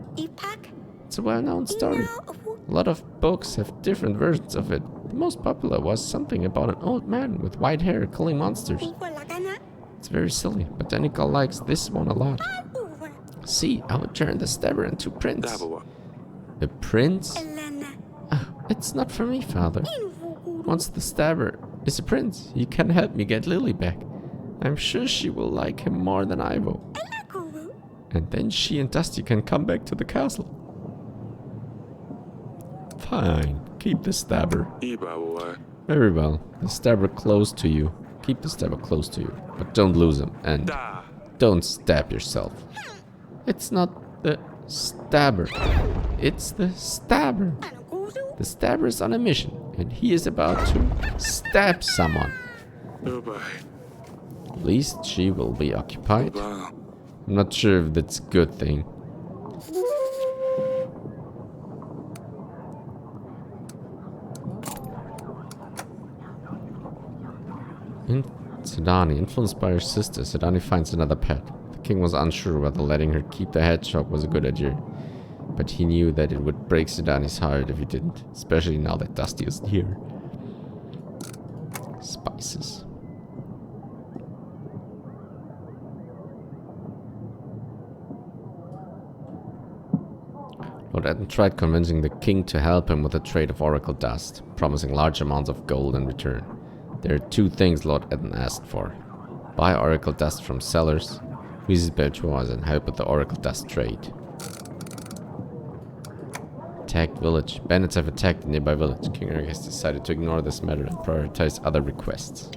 It's a well-known story. A lot of books have different versions of it. The most popular was something about an old man with white hair killing monsters. It's very silly, but Danica likes this one a lot. See, I would turn the stabber into a prince. A prince? Oh, it's not for me, Father. Once the stabber is a prince, he can help me get Lily back. I'm sure she will like him more than I will. And then she and Dusty can come back to the castle. Fine, keep the stabber. Very well, the stabber close to you. Keep the stabber close to you, but don't lose him, and don't stab yourself. It's not the stabber, it's the stabber. The stabber is on a mission, and he is about to stab someone. At least she will be occupied. I'm not sure if that's a good thing. Sedani, influenced by her sister, Sedani finds another pet. The king was unsure whether letting her keep the hedgehog was a good idea, but he knew that it would break Sedani's heart if he didn't, especially now that Dusty is here. Spices. Lord Etten tried convincing the king to help him with the trade of oracle dust, promising large amounts of gold in return. There are two things Lord Etten asked for. Buy oracle dust from sellers, visit bourgeois, and help with the oracle dust trade. Attacked village. Bandits have attacked the nearby village. King Eryks has decided to ignore this matter and prioritize other requests.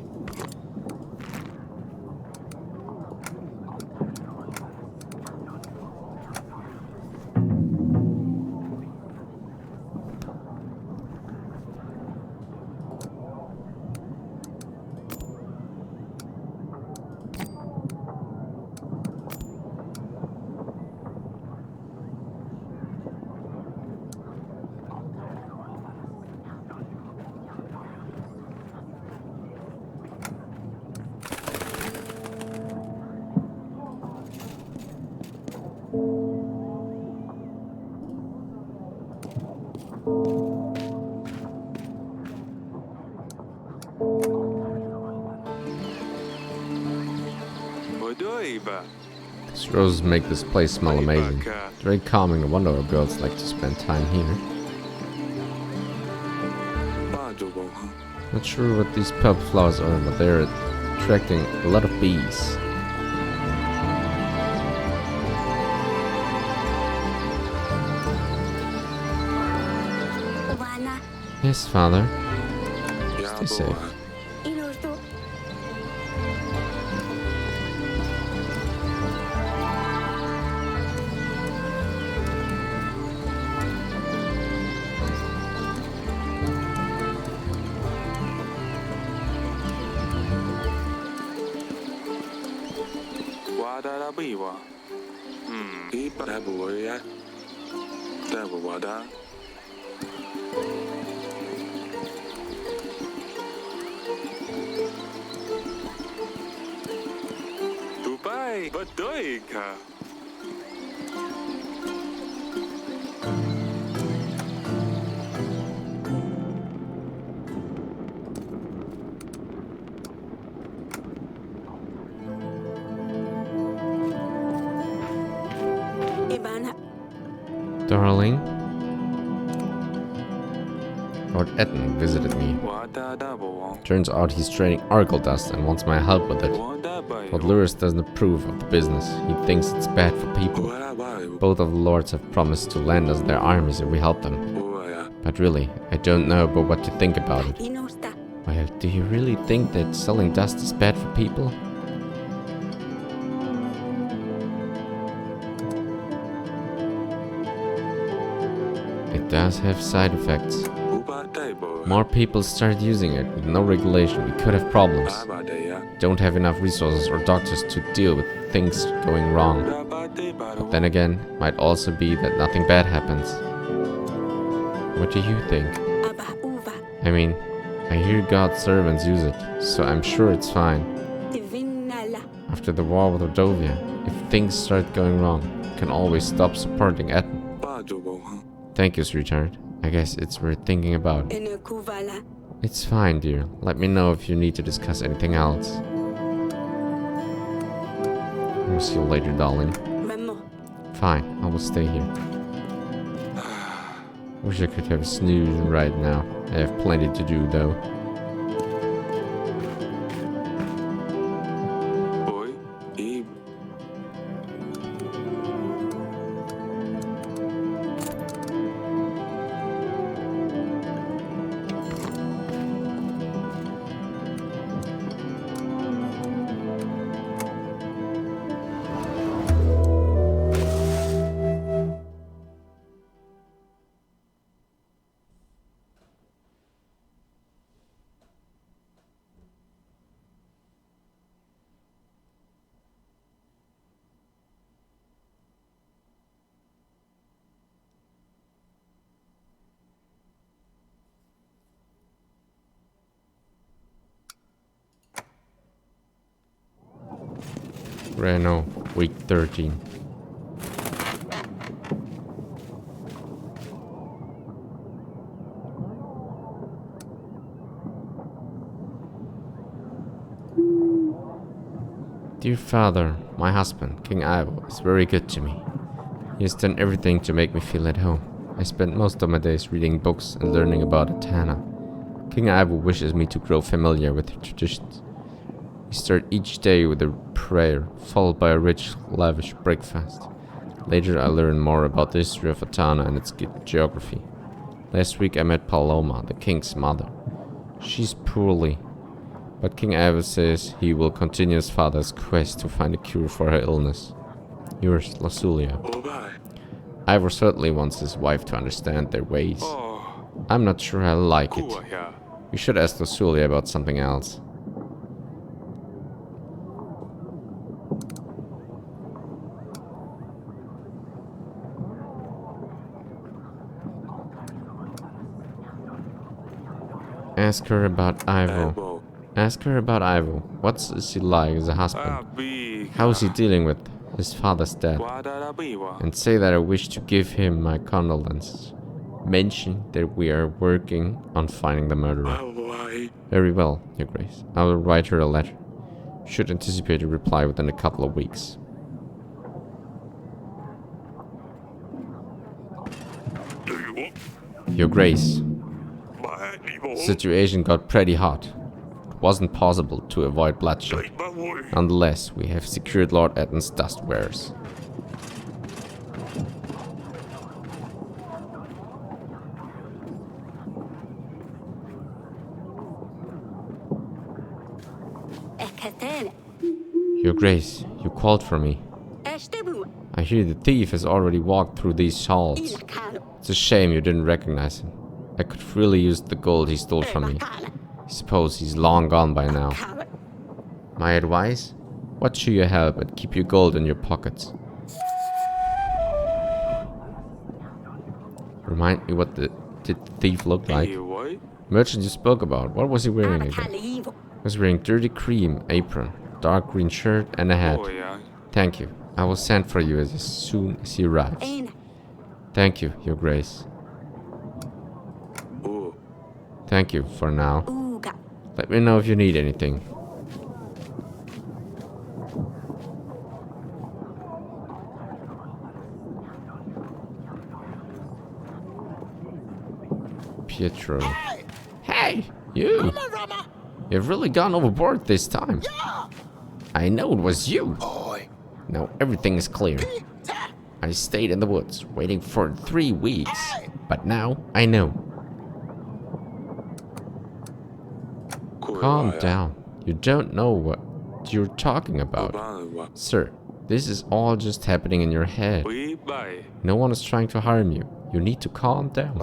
These roses make this place smell amazing. It's very calming, no wonder our girls like to spend time here. Not sure what these purple flowers are, but they're attracting a lot of bees. Yes, father. Stay safe. Darling, Lord Etten visited me. Turns out he's trading Argyle dust and wants my help with it. Lord Lewis doesn't approve of the business. He thinks it's bad for people. Both of the lords have promised to lend us their armies if we help them. But really, I don't know about what to think about it. Well, do you really think that selling dust is bad for people? It does have side effects. More people start using it. With no regulation, we could have problems. Don't have enough resources or doctors to deal with things going wrong. But then again, it might also be that nothing bad happens. What do you think? I mean, I hear God's servants use it, so I'm sure it's fine. After the war with Rodovia, if things start going wrong, you can always stop supporting Etten. Thank you, sweetheart. I guess it's worth thinking about. It's fine, dear. Let me know if you need to discuss anything else. We'll see you later, darling. Fine, I will stay here. Wish I could have a snooze right now. I have plenty to do, though. Reno, week 13. Dear father, my husband, King Ivo, is very good to me. He has done everything to make me feel at home. I spend most of my days reading books and learning about Atana. King Ivo wishes me to grow familiar with the traditions. We start each day with a prayer, followed by a rich, lavish breakfast. Later I learn more about the history of Atana and its geography. Last week I met Paloma, the king's mother. She's poorly, but King Ivo says he will continue his father's quest to find a cure for her illness. Yours, Lasulia. Ivo certainly wants his wife to understand their ways. I'm not sure I like it. You should ask Lasulia about something else. Ask her about Ivo. Ask her about Ivo. What is he like as a husband? How is he dealing with his father's death? And say that I wish to give him my condolences. Mention that we are working on finding the murderer. Very well, Your Grace. I will write her a letter. Should anticipate a reply within a couple of weeks. Your Grace. Situation got pretty hot. It wasn't possible to avoid bloodshed. Nonetheless, we have secured Lord Etton's dust wares. Your Grace, you called for me. I hear the thief has already walked through these halls. It's a shame you didn't recognize him. I could really use the gold he stole from me. I suppose he's long gone by now. My advice? Watch who you help and keep your gold in your pockets. Remind me, what did the thief look like? Merchant you spoke about, what was he wearing again? He was wearing dirty cream apron, dark green shirt and a hat. Thank you. I will send for you as soon as he arrives. Thank you, Your Grace. Thank you for now. Let me know if you need anything. Pietro. Hey, you! You've really gone overboard this time. I know it was you. Now everything is clear. I stayed in the woods, waiting for 3 weeks. But now I know. Calm down. You don't know what you're talking about. Sir, this is all just happening in your head. No one is trying to harm you. You need to calm down.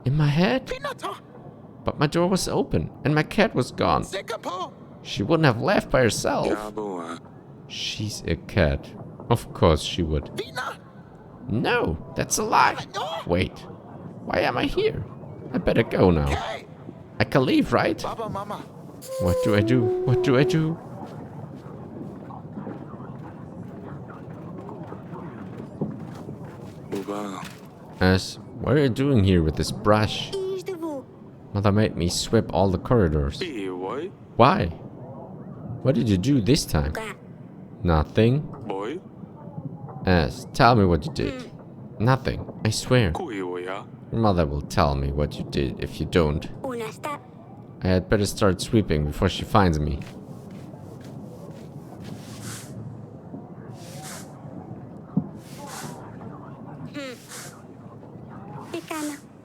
In my head? But my door was open and my cat was gone. She wouldn't have left by herself. She's a cat. Of course she would. No, that's a lie. Wait, why am I here? I better go now. I can leave, right? What do I do? What do I do? What are you doing here with this brush? Mother made me sweep all the corridors. Why? What did you do this time? Nothing. Tell me what you did. Nothing, I swear. Your mother will tell me what you did if you don't. I had better start sweeping before she finds me.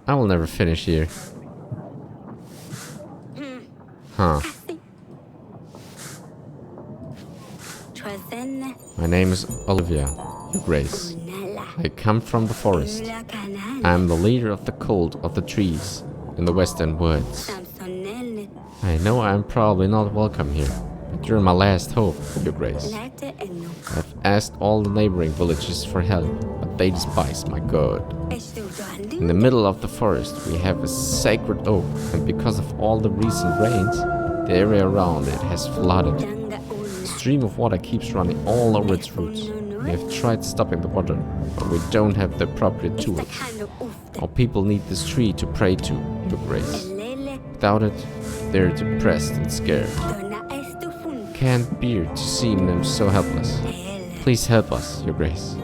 I will never finish here. Huh. My name is Olivia, Your Grace. I come from the forest. I am the leader of the cult of the trees in the western woods. I know I am probably not welcome here, but you're my last hope, Your Grace. I've asked all the neighboring villages for help, but they despise my god. In the middle of the forest we have a sacred oak, and because of all the recent rains, the area around it has flooded. A stream of water keeps running all over its roots. We have tried stopping the water, but we don't have the appropriate tools. Our people need this tree to pray to, Your Grace. Without it, they're depressed and scared. Can't bear to see them so helpless. Please help us, Your Grace.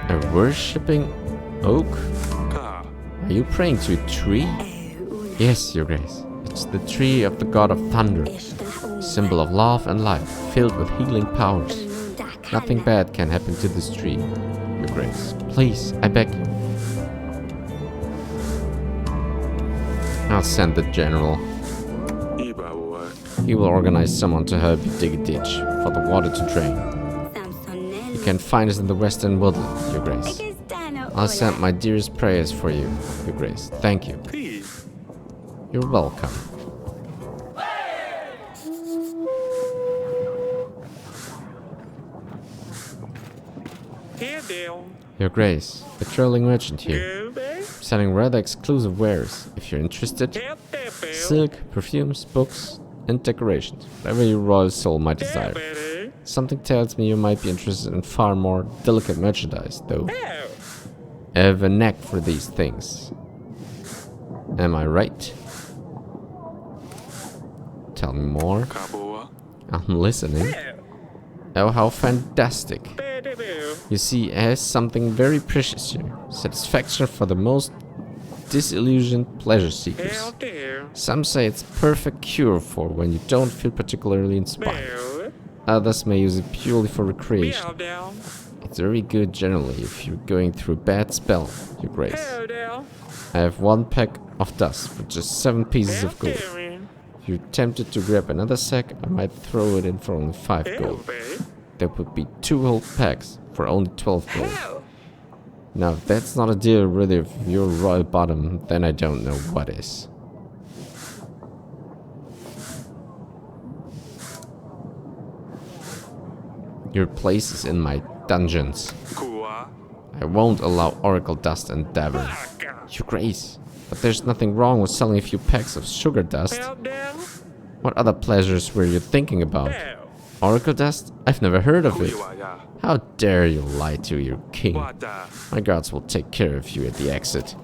A worshipping oak? Are you praying to a tree? Yes, Your Grace. It's the tree of the god of thunder, symbol of love and life, filled with healing powers. Nothing bad can happen to this tree, Your Grace. Please, I beg you. I'll send the general. He will organize someone to help you dig a ditch for the water to drain. You can find us in the western woodland, Your Grace. I'll send my dearest prayers for you, Your Grace. Thank you. You're welcome. Your Grace, a traveling merchant here, selling rather exclusive wares. If you're interested, silk, perfumes, books, and decorations, whatever your royal soul might desire. Something tells me you might be interested in far more delicate merchandise, though. I have a knack for these things. Am I right? Tell me more. I'm listening. Oh, how fantastic. You see, it has something very precious here. Satisfaction for the most disillusioned pleasure seekers. Some say it's a perfect cure for when you don't feel particularly inspired. Others may use it purely for recreation. It's very good generally if you're going through a bad spell, Your Grace. I have 1 pack of dust for just 7 pieces of gold. If you're tempted to grab another sack, I might throw it in for only 5 gold. That would be 2 whole packs for only 12 gold. Now, if that's not a deal worthy of your royal bottom, then I don't know what is. Your place is in my dungeons. I won't allow oracle dust and dagger. Your Grace, but there's nothing wrong with selling a few packs of sugar dust. What other pleasures were you thinking about? Oracle dust? I've never heard of it. How dare you lie to your king? My guards will take care of you at the exit.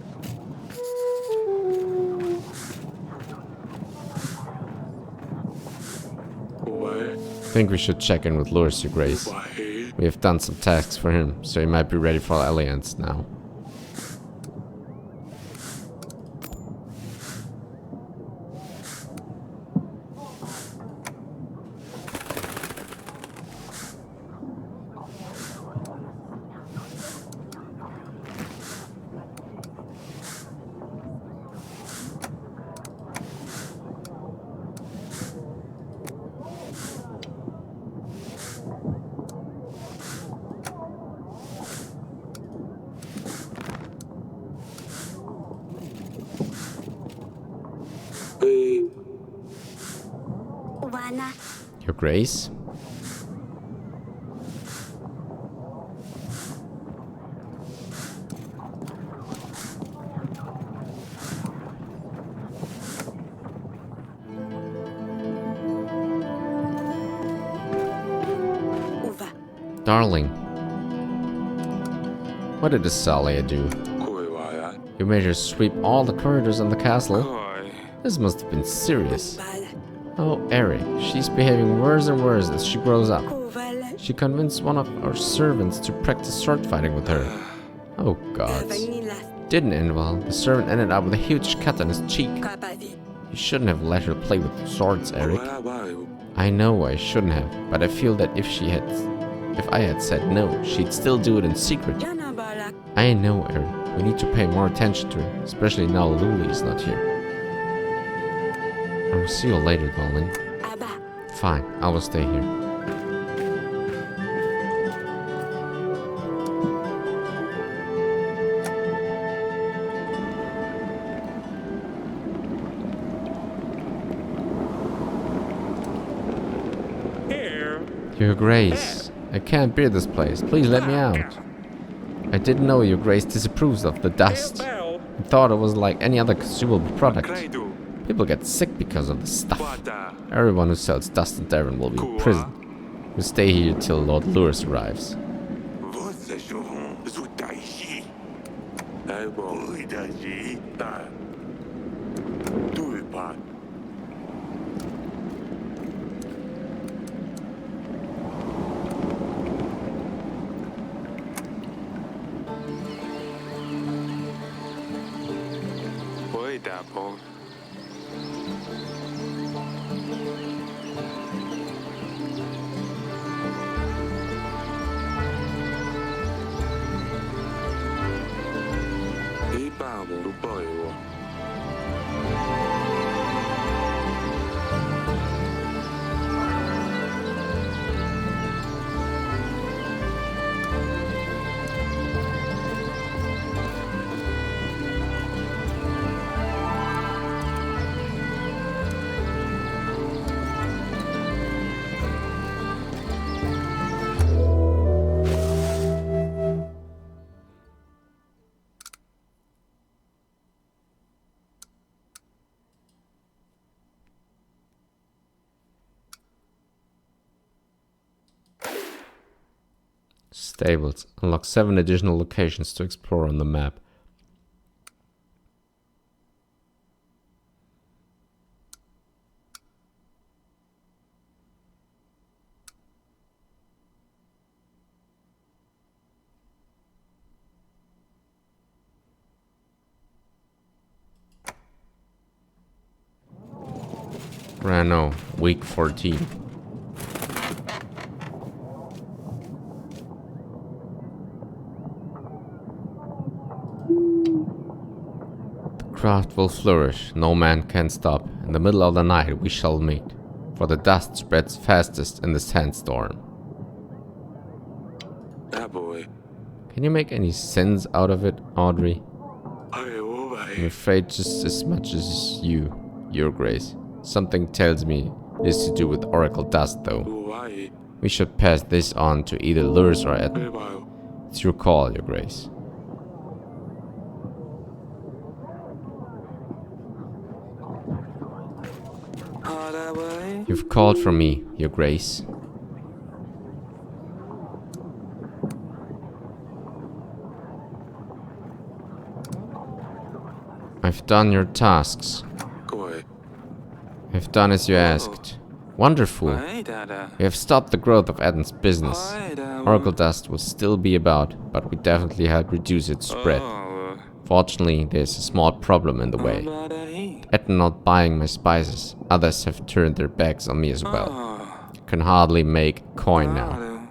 I think we should check in with Lewis, Your Grace. We have done some tasks for him, so he might be ready for Alliance now. Your Grace? Darling, what did Asalia do? You made her sweep all the corridors in the castle? This must have been serious. Oh, Eryk, she's behaving worse and worse as she grows up. She convinced one of our servants to practice sword fighting with her. Oh gods. Didn't end well. The servant ended up with a huge cut on his cheek. You shouldn't have let her play with swords, Eryk. I know I shouldn't have, but I feel that if I had said no, she'd still do it in secret. I know, Eryk. We need to pay more attention to her, especially now Luli is not here. I will see you later, darling. Fine, I will stay here. Your Grace, I can't bear this place. Please let me out. I didn't know Your Grace disapproves of the dust. I thought it was like any other consumable product. People get sick because of this stuff. Everyone who sells dust in Devon will be in prison. We'll stay here till Lord Lewis arrives. Stables. Unlock 7 additional locations to explore on the map. I know, week 14. The craft will flourish, no man can stop. In the middle of the night we shall meet, for the dust spreads fastest in the sandstorm. Boy. Can you make any sense out of it, Audrey? I'm afraid just as much as you, Your Grace. Something tells me it is to do with Oracle dust, though. We should pass this on to either Lurs or Ed. It's your call, Your Grace. You've called for me, Your Grace. I've done your tasks. I've done as you asked. Wonderful. We have stopped the growth of Eden's business. Oracle dust will still be about, but we definitely help reduce its spread. Fortunately, there's a small problem in the way. Eden not buying my spices. Others have turned their backs on me as well. I can hardly make a coin now.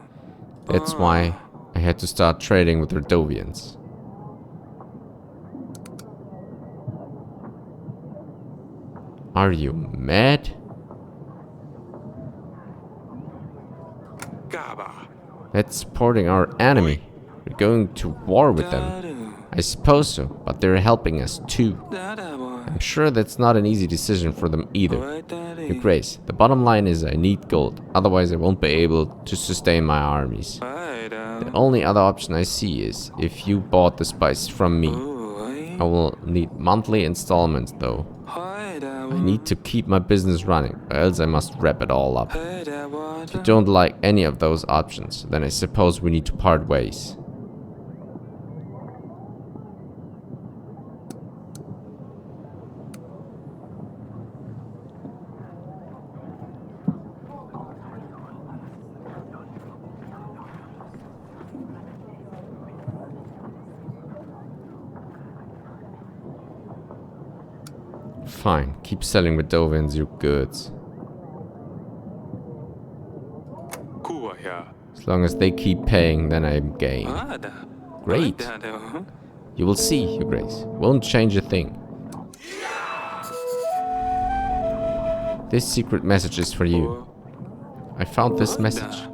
That's why I had to start trading with Redovians. Are you mad? That's supporting our enemy. We're going to war with them. I suppose so, but they're helping us too. I'm sure that's not an easy decision for them either. Your Grace, the bottom line is I need gold, otherwise I won't be able to sustain my armies. The only other option I see is if you bought the spice from me. I will need monthly installments though. I need to keep my business running, or else I must wrap it all up. If you don't like any of those options, then I suppose we need to part ways. Fine, keep selling Redovians your goods. As long as they keep paying, then I'm game. Great. You will see, Your Grace. Won't change a thing. This secret message is for you. I found this message.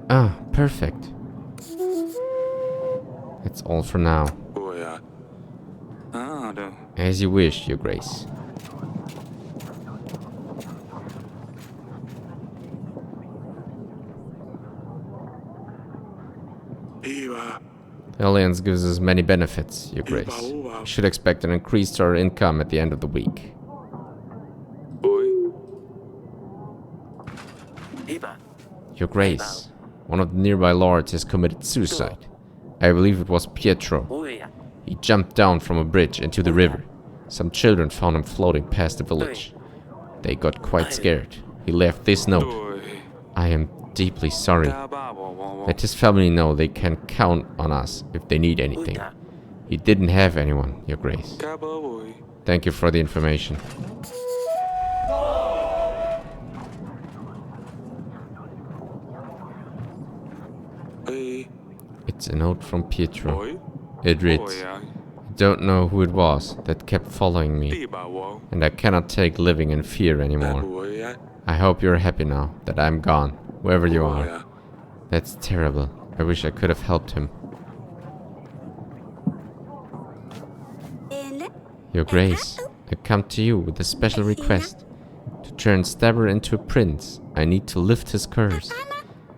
Ah, perfect. That's all for now. As you wish, Your Grace. The Alliance gives us many benefits, Your Grace. We should expect an increase to our income at the end of the week. Your Grace, one of the nearby lords has committed suicide. I believe it was Pietro. He jumped down from a bridge into the river. Some children found him floating past the village. They got quite scared. He left this note. I am deeply sorry. Let his family know they can count on us if they need anything. He didn't have anyone, Your Grace. Thank you for the information. It's a note from Pietro. It reads, I don't know who it was that kept following me, and I cannot take living in fear anymore. I hope you're happy now that I'm gone, wherever you are. That's terrible. I wish I could have helped him. Your Grace, I come to you with a special request. To turn Stabber into a prince, I need to lift his curse.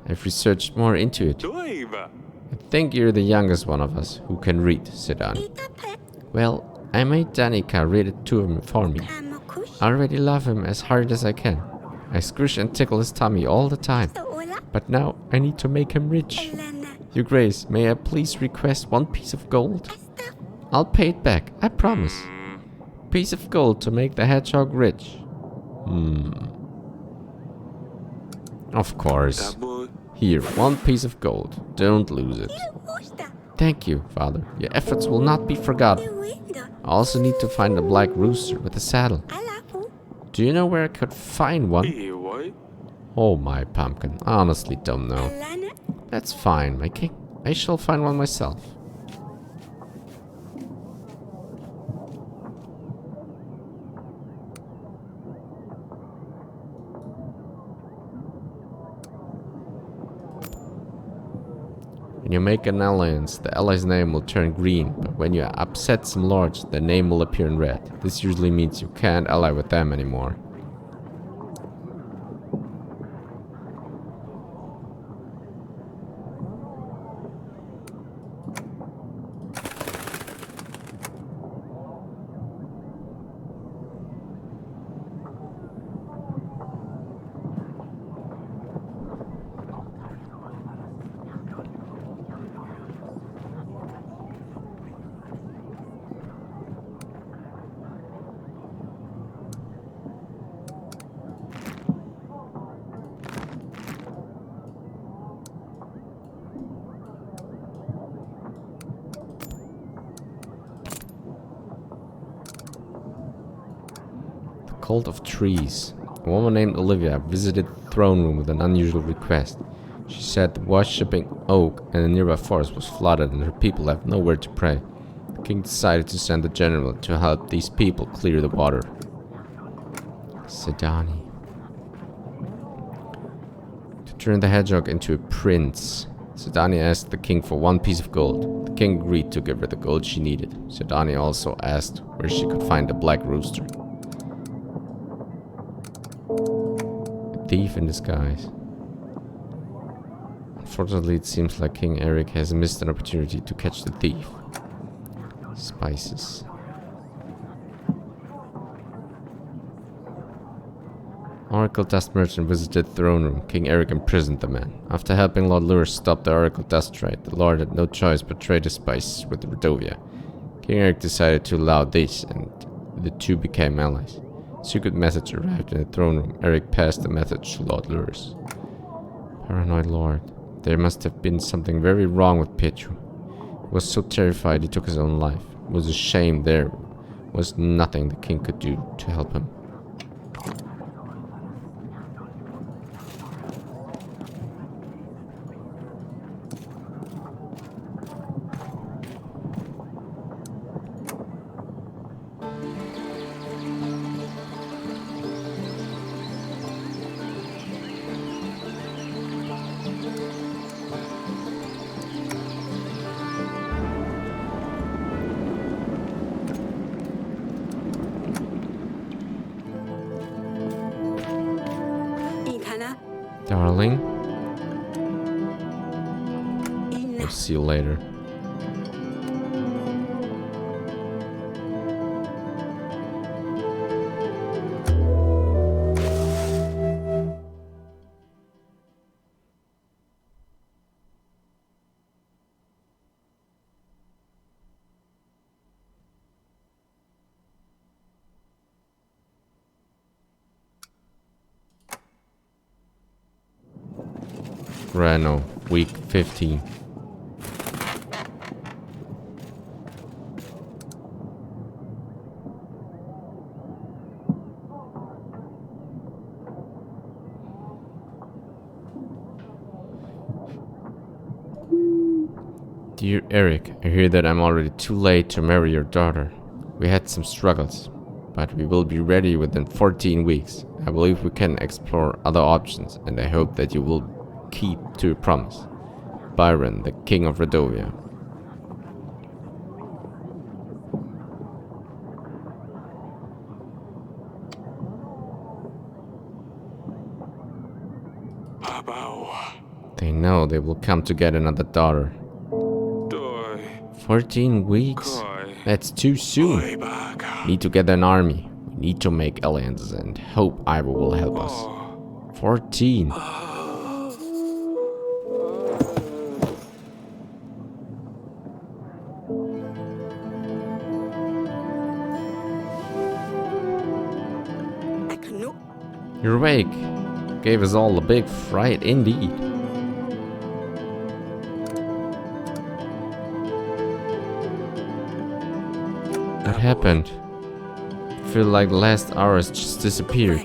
I've researched more into it. I think you're the youngest one of us who can read, Sedan. Well, I made Danica read it to him for me. I already love him as hard as I can. I squish and tickle his tummy all the time. But now I need to make him rich. Your Grace, may I please request 1 piece of gold? I'll pay it back, I promise. Piece of gold to make the hedgehog rich. Of course. Here, 1 piece of gold. Don't lose it. Thank you, Father. Your efforts will not be forgotten. I also need to find a black rooster with a saddle. Do you know where I could find one? Oh, my pumpkin. I honestly don't know. That's fine, my king. I shall find one myself. When you make an alliance, the ally's name will turn green, but when you upset some lords, their name will appear in red. This usually means you can't ally with them anymore. Cult of Trees. A woman named Olivia visited the throne room with an unusual request. She said the worshipping oak and the nearby forest was flooded and her people have nowhere to pray. The king decided to send a general to help these people clear the water. Sedani. To turn the hedgehog into a prince. Sedani asked the king for 1 piece of gold. The king agreed to give her the gold she needed. Sedani also asked where she could find a black rooster. Thief in disguise. Unfortunately, it seems like King Eryk has missed an opportunity to catch the thief. Spices. Oracle Dust Merchant visited the throne room. King Eryk imprisoned the man. After helping Lord Lure stop the Oracle Dust trade, the Lord had no choice but trade his spices with Redovia. King Eryk decided to allow this, and the two became allies. A secret message arrived in the throne room. Eryk passed the message to Lord Lures. Paranoid Lord. There must have been something very wrong with Pietro. He was so terrified he took his own life. It was a shame there was nothing the king could do to help him. Darling. We'll see you later. Reno, week 15. Dear Eryk, I hear that I'm already too late to marry your daughter. We had some struggles, but we will be ready within 14 weeks. I believe we can explore other options, and I hope that you will keep to your promise. Byron, the King of Redovia. They know they will come to get another daughter. 14 weeks? That's too soon. Need to get an army. We need to make alliances and hope Ivor will help us. 14. Your wake gave us all a big fright indeed. What happened? feel like the last hours just disappeared.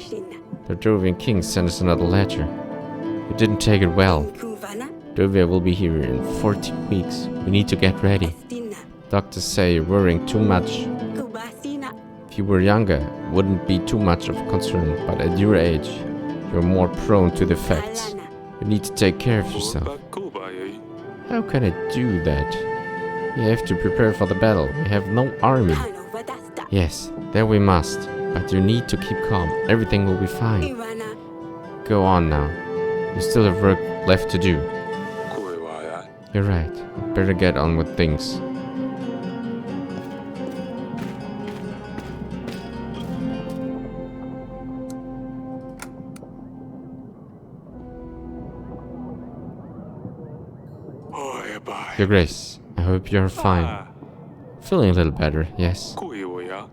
The Drovian king sent us another letter. We didn't take it well. Drovia will be here in 14 weeks. We need to get ready. Doctors say you're worrying too much. If you were younger, it wouldn't be too much of a concern, but at your age, you're more prone to the effects. You need to take care of yourself. How can I do that? We have to prepare for the battle. We have no army. Yes, that we must. But you need to keep calm. Everything will be fine. Go on now. You still have work left to do. You're right. Better get on with things. Your Grace, I hope you're fine. Feeling a little better, yes.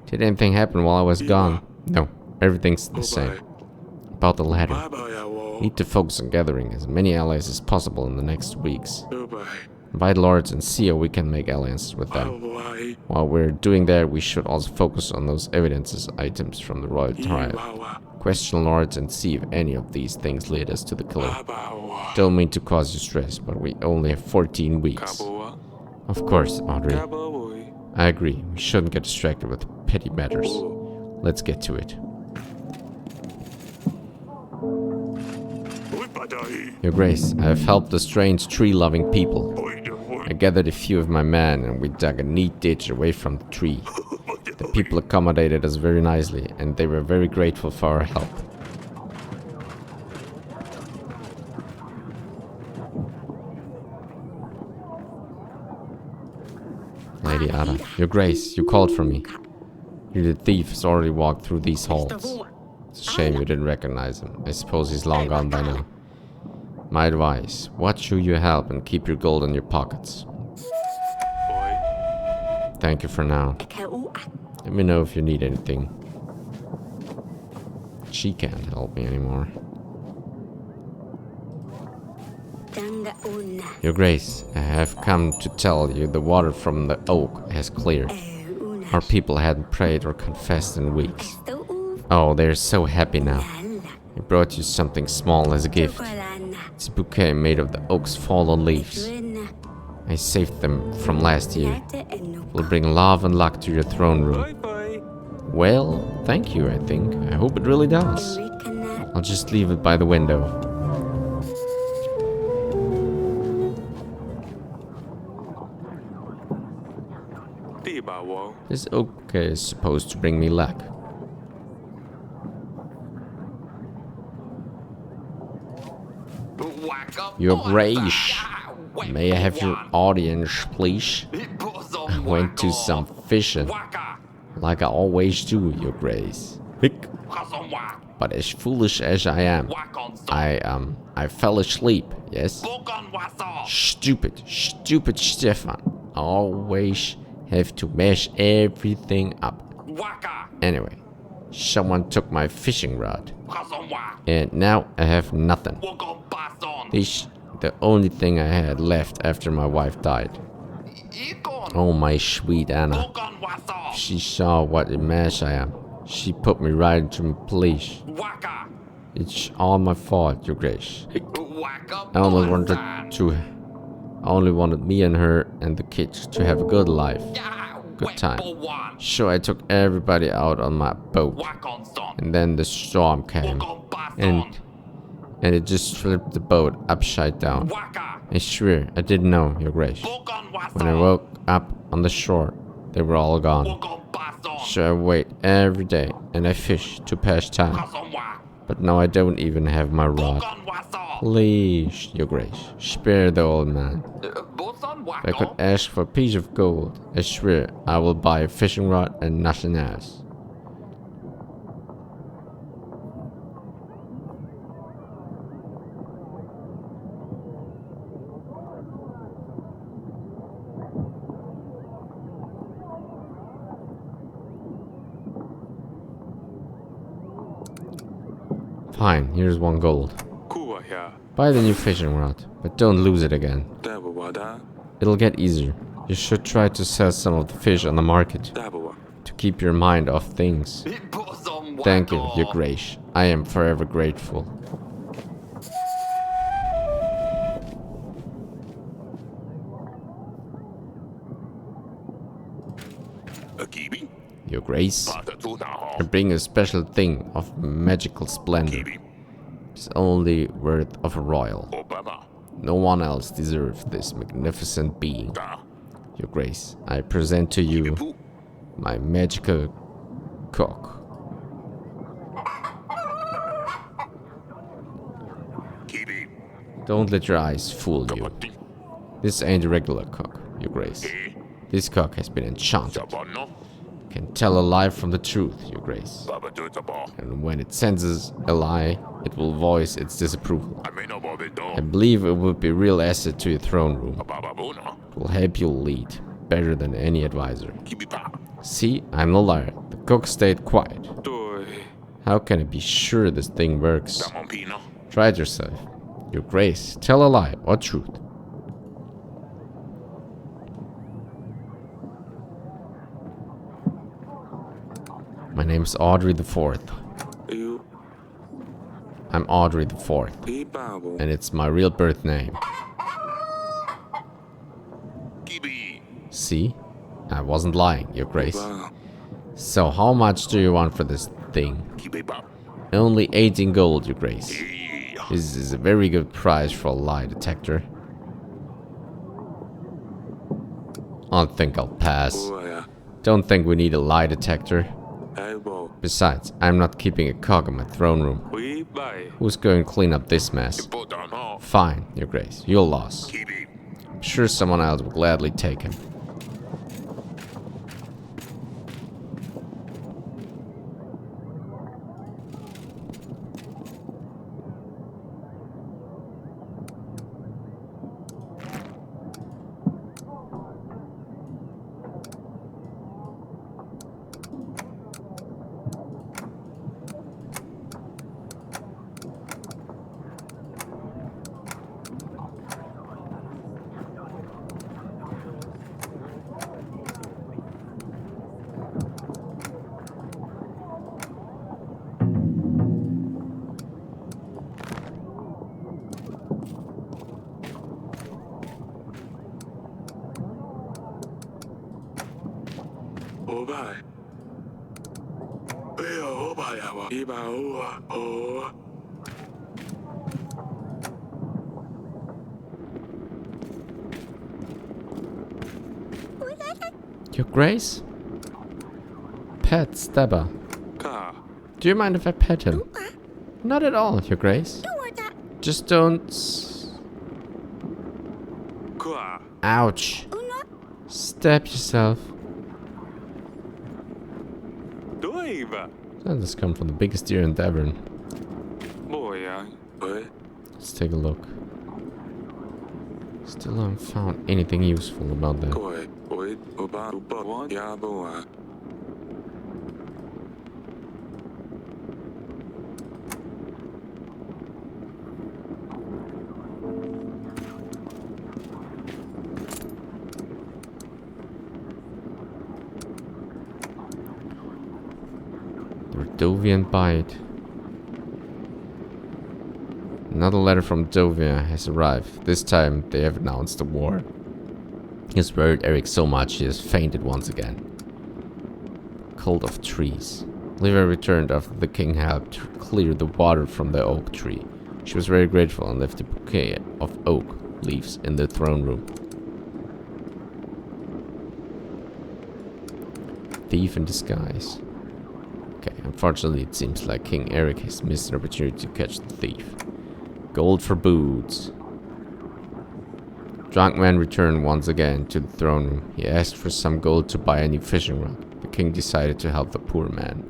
Did anything happen while I was gone? No, everything's the same. About the ladder. Need to focus on gathering as many allies as possible in the next weeks. Invite lords and see how we can make alliances with them. While we're doing that, we should also focus on those evidences items from the royal tribe. Question lords and see if any of these things lead us to the killer. Don't mean to cause you stress, but we only have 14 weeks. Of course, Audrey. I agree, we shouldn't get distracted with petty matters. Let's get to it. Your Grace, I have helped the strange tree-loving people. I gathered a few of my men and we dug a neat ditch away from the tree. The people accommodated us very nicely and they were very grateful for our help. Lady Ada, Your Grace, you called for me. The thief has already walked through these halls. It's a shame you didn't recognize him. I suppose he's long gone by now. My advice, watch who you help and keep your gold in your pockets. Thank you for now. Let me know if you need anything. She can't help me anymore. Your Grace, I have come to tell you the water from the oak has cleared. Our people hadn't prayed or confessed in weeks. Oh, they're so happy now. I brought you something small as a gift. It's a bouquet made of the oak's fallen leaves. I saved them from last year. It will bring love and luck to your throne room. Well, thank you, I think. I hope it really does. I'll just leave it by the window. This oak is supposed to bring me luck. Your Grace, may I have your audience, please? I went to some fishing, like I always do, Your Grace. But as foolish as I am, I fell asleep, yes? Stupid Stefan. Always have to mash everything up. Anyway, someone took my fishing rod. And now I have nothing. This the only thing I had left after my wife died. Oh, my sweet Anna. She saw what a mess I am. She put me right into the police. It's all my fault, Your Grace. I only wanted me and her and the kids to have a good life. Good time. So I took everybody out on my boat. And then the storm came. And it just flipped the boat upside down. I swear, I didn't know, Your Grace. When I woke up on the shore, they were all gone. So I wait every day and I fish to pass time. But now I don't even have my rod. Please, Your Grace, spare the old man. If I could ask for a piece of gold, I swear I will buy a fishing rod and nothing else. Fine, here's 1 gold. Buy the new fishing rod, but don't lose it again. It'll get easier. You should try to sell some of the fish on the market. to keep your mind off things. Thank you, Your Grace. I am forever grateful. Your Grace, I bring a special thing of magical splendor. It's only worth of a royal. No one else deserves this magnificent being. Your Grace, I present to you my magical cock. Don't let your eyes fool you. This ain't a regular cock, Your Grace. This cock has been enchanted. Can tell a lie from the truth, Your Grace. And when it senses a lie, it will voice its disapproval. I believe it would be a real asset to your throne room. It will help you lead better than any advisor. See, I'm no liar. The cock stayed quiet. How can I be sure this thing works? Try it yourself. Your Grace, tell a lie or truth. My name's Audrey the Fourth. I'm Audrey the Fourth, and it's my real birth name. See? I wasn't lying, Your Grace. So how much do you want for this thing? Only 18 gold, Your Grace. This is a very good price for a lie detector. I think I'll pass. Don't think we need a lie detector. Besides, I'm not keeping a cock in my throne room. Who's going to clean up this mess? Fine, Your Grace. Your loss. I'm sure someone else will gladly take him. Your Grace? Pet Stabber. Do you mind if I pet him? Not at all, Your Grace. Just don't... Ouch. Stab yourself. That has come from the biggest deer in Devon. Let's take a look. Still haven't found anything useful about that. Dovian bite. Another letter from Dovia has arrived. This time they have announced the war. He has worried Eryks so much he has fainted once again. Cult of trees. Livia returned after the king helped clear the water from the oak tree. She was very grateful and left a bouquet of oak leaves in the throne room. Thief in disguise. Okay, unfortunately it seems like King Eryk has missed an opportunity to catch the thief. Gold for boots. Drunk man returned once again to the throne room. He asked for some gold to buy a new fishing rod. The king decided to help the poor man.